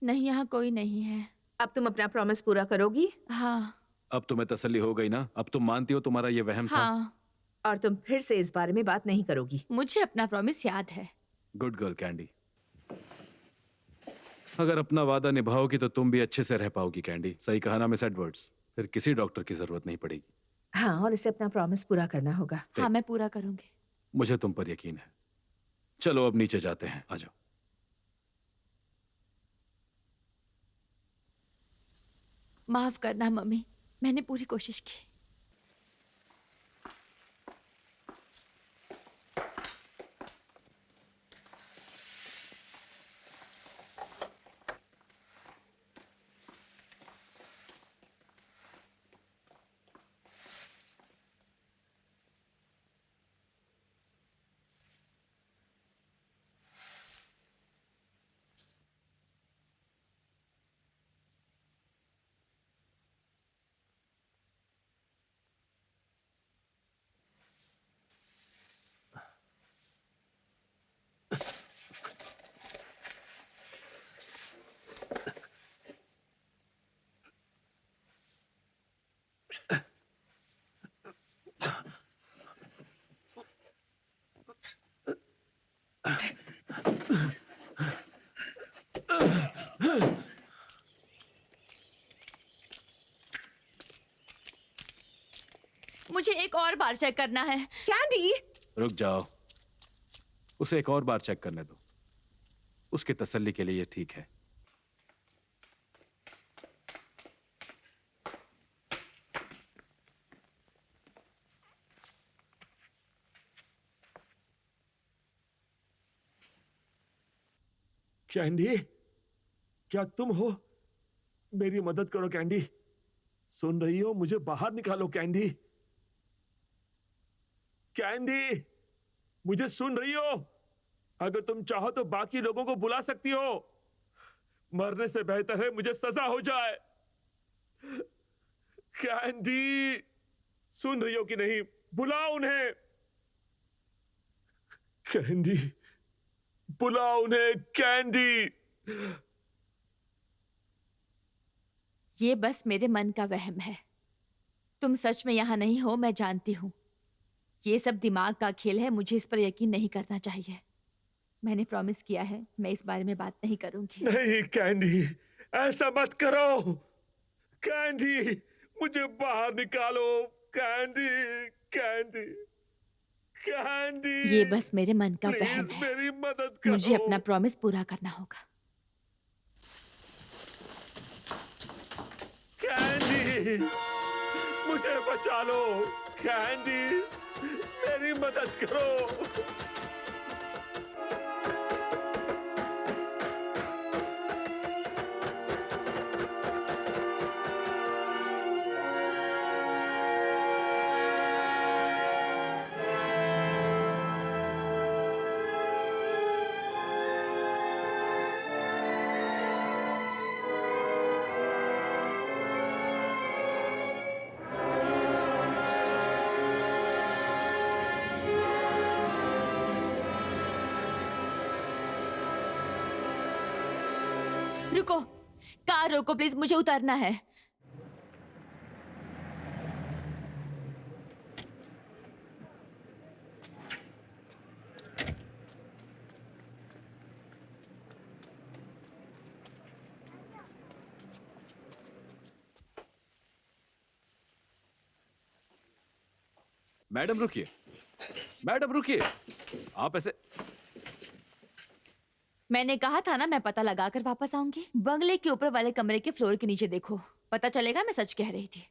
नहीं, यहाँ कोई नहीं है। अब तुम अपना प्रॉमिस पूरा करोगी? हाँ अब तुम्हें तसल्ली हो गई ना? अब तुम मानती हो तुम्हारा ये वहम था? हाँ, और तुम फिर से इस बारे में बात नहीं करोगी? मुझे अपना प्रॉमिस याद है। Good girl candy. अगर अपना वादा निभाओगी तो तुम भी अच्छे से रह पाओगी कैंडी। सही कहा ना मिस एडवर्ड्स? फिर किसी डॉक्टर की जरूरत नहीं पड़ेगी। हाँ, और इसे अपना प्रॉमिस पूरा करना होगा। हाँ, मैं पूरा करूंगी। मुझे तुम पर यकीन है। चलो अब नीचे जाते हैं, आ जाओ। माफ करना मम्मी, मैंने पूरी कोशिश की। मुझे एक और बार चेक करना है। कैंडी! रुक जाओ, उसे एक और बार चेक करने दो। उसकी तसल्ली के लिए ये ठीक है। कैंडी, क्या तुम हो? मेरी मदद करो कैंडी। सुन रही हो? मुझे बाहर निकालो कैंडी। कैंडी, मुझे सुन रही हो? अगर तुम चाहो तो बाकी लोगों को बुला सकती हो। मरने से बेहतर है मुझे सजा हो जाए। कैंडी, सुन रही हो कि नहीं? बुलाओ उन्हें। कैंडी, बुलाओ उन्हें। कैंडी। ये बस मेरे मन का वहम है। तुम सच में यहाँ नहीं हो, मैं जानती हूँ। ये सब दिमाग का खेल है, मुझे इस पर यकीन नहीं करना चाहिए। मैंने प्रॉमिस किया है, मैं इस बारे में बात नहीं करूंगी। नहीं कैंडी, ऐसा मत करो। कैंडी, मुझे बाहर निकालो। Candy, candy, candy. ये बस मेरे मन का प्लीज वहम है। मेरी मदद करो। मुझे अपना प्रॉमिस पूरा करना होगा। कैंडी, मुझे बचा लो। कैंडी, मेरी मदद करो। रुको, कार रोको प्लीज, मुझे उतरना है। मैडम रुकिए, मैडम रुकिए। आप ऐसे। मैंने कहा था ना, मैं पता लगाकर वापस आऊंगी। बंगले के ऊपर वाले कमरे के फ्लोर के नीचे देखो, पता चलेगा मैं सच कह रही थी।